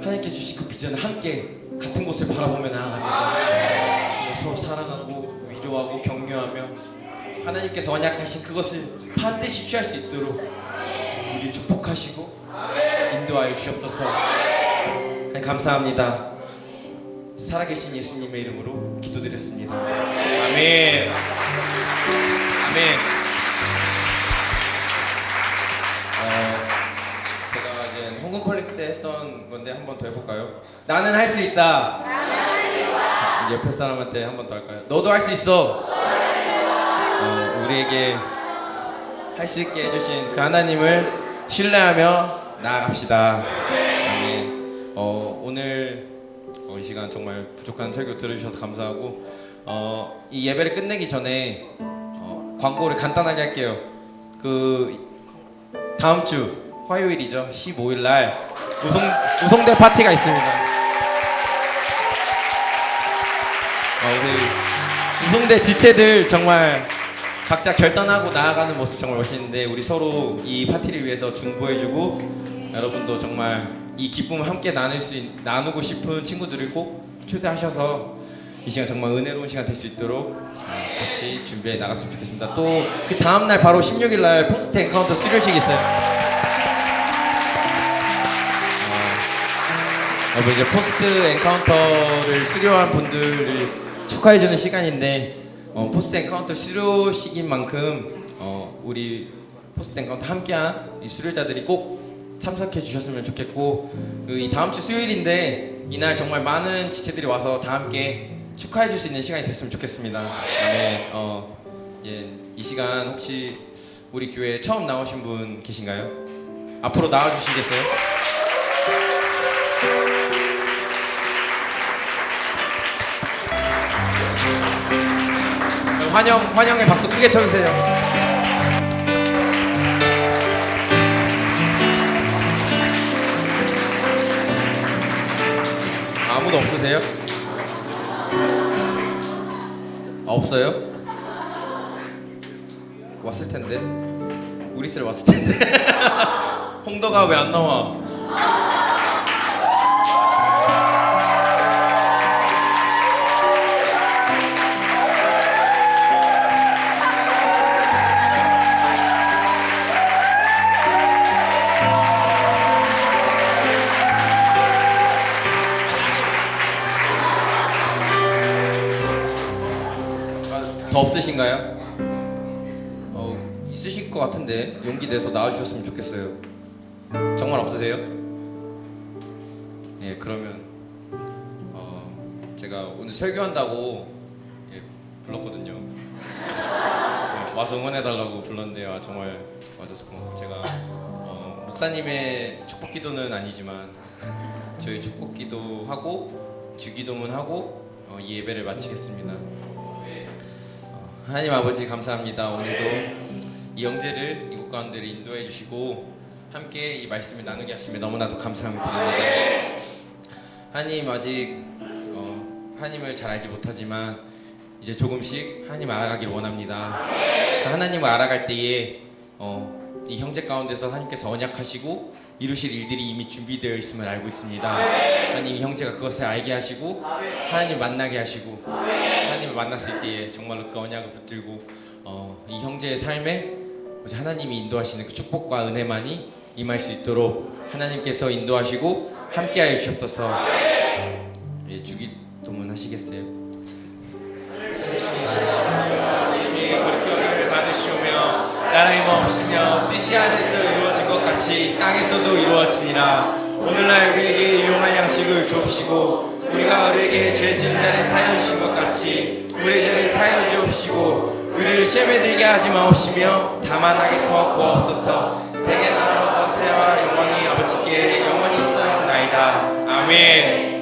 하나님께 주신 그 비전을 함께 같은 곳을 바라보며 나아갑니다. 서로 사랑하고 위로하고 격려하며 하나님께서 언약하신 그것을 반드시 취할 수 있도록 우리 축복하시고 인도하여 주시옵소서. 감사합니다. 살아계신 예수님의 이름으로 기도드렸습니다. 아멘. 아멘. 제가 이제 홍금 컬렉 때 했던 건데 한 번 더 해볼까요? 나는 할 수 있다. 옆에 사람한테 한 번 더 할까요? 너도 할 수 있어. 우리에게 할 수 있게 해주신 그 하나님을 신뢰하며 나아갑시다. 아멘. 오늘 이 시간 정말 부족한 설교 들어주셔서 감사하고 이 예배를 끝내기 전에 광고를 간단하게 할게요. 그 다음 주 화요일이죠. 15일 날 우송대 파티가 있습니다. 우리 우송대 지체들 정말 각자 결단하고 나아가는 모습 정말 멋있는데 우리 서로 이 파티를 위해서 중보해주고 여러분도 정말 이 기쁨을 함께 나누고 싶은 친구들을 꼭 초대하셔서 이 시간 정말 은혜로운 시간 될 수 있도록 같이 준비해 나갔으면 좋겠습니다. 또 그 다음날 바로 16일날 포스트 엔카운터 수료식이 있어요. 여러분, 이제 포스트 엔카운터를 수료한 분들을 축하해주는 시간인데 포스트 엔카운터 수료식인 만큼 우리 포스트 엔카운터 함께한 이 수료자들이 꼭 참석해 주셨으면 좋겠고 이 다음 주 수요일인데 이날 정말 많은 지체들이 와서 다 함께 축하해 줄 수 있는 시간이 됐으면 좋겠습니다. 네, 이 시간 혹시 우리 교회에 처음 나오신 분 계신가요? 앞으로 나와 주시겠어요? 환영의 박수 크게 쳐주세요. 아무도 없으세요? 없어요? 왔을 텐데. 우리스를 왔을 텐데. 홍도가 왜 안 나와? 더 없으신가요? 있으실 것 같은데 용기 내서 나와주셨으면 좋겠어요. 정말 없으세요? 예, 그러면 제가 오늘 설교한다고 불렀거든요. 와서 응원해달라고 불렀는데요. 정말 와줘서 고마워요. 제가 목사님의 축복기도는 아니지만 저희 축복기도 하고 주기도문 하고 이 예배를 마치겠습니다. 하나님 아버지 감사합니다. 오늘도 이 형제를 이곳 가운데를 인도해 주시고 함께 이 말씀을 나누게 하시며 너무나도 감사함을 드립니다. 하나님 아직 하나님을 잘 알지 못하지만 이제 조금씩 하나님 알아가기를 원합니다. 하나님을 알아갈 때에 이 형제 가운데서 하나님께서 언약하시고 이루실 일들이 이미 준비되어 있음을 알고 있습니다. 하나님 이 형제가 그것을 알게 하시고 하나님 만나게 하시고 하나님을 만났을 때에 정말로 그 언약을 붙들고 이 형제의 삶에 하나님이 인도하시는 그 축복과 은혜만이 임할 수 있도록 하나님께서 인도하시고 함께하여 주시옵소서. 주기도문 하시겠어요? 하나님이 거룩히 받으시오며 나라의 멈으시며 뜻이 하늘에서 이루어진 것 같이 땅에서도 이루어지니라. 오늘날 우리에게 일용할 양식을 주옵시고 우리가 우리에게 죄 지은 자를 사하여 주신 것 같이 우리의 죄를 사하여 주옵시고 우리를 시험에 들게 하지 마옵시며 다만 악에서 구하옵소서. 대개 나라와 권세와 영광이 아버지께 영원히 있사옵나이다. 아멘.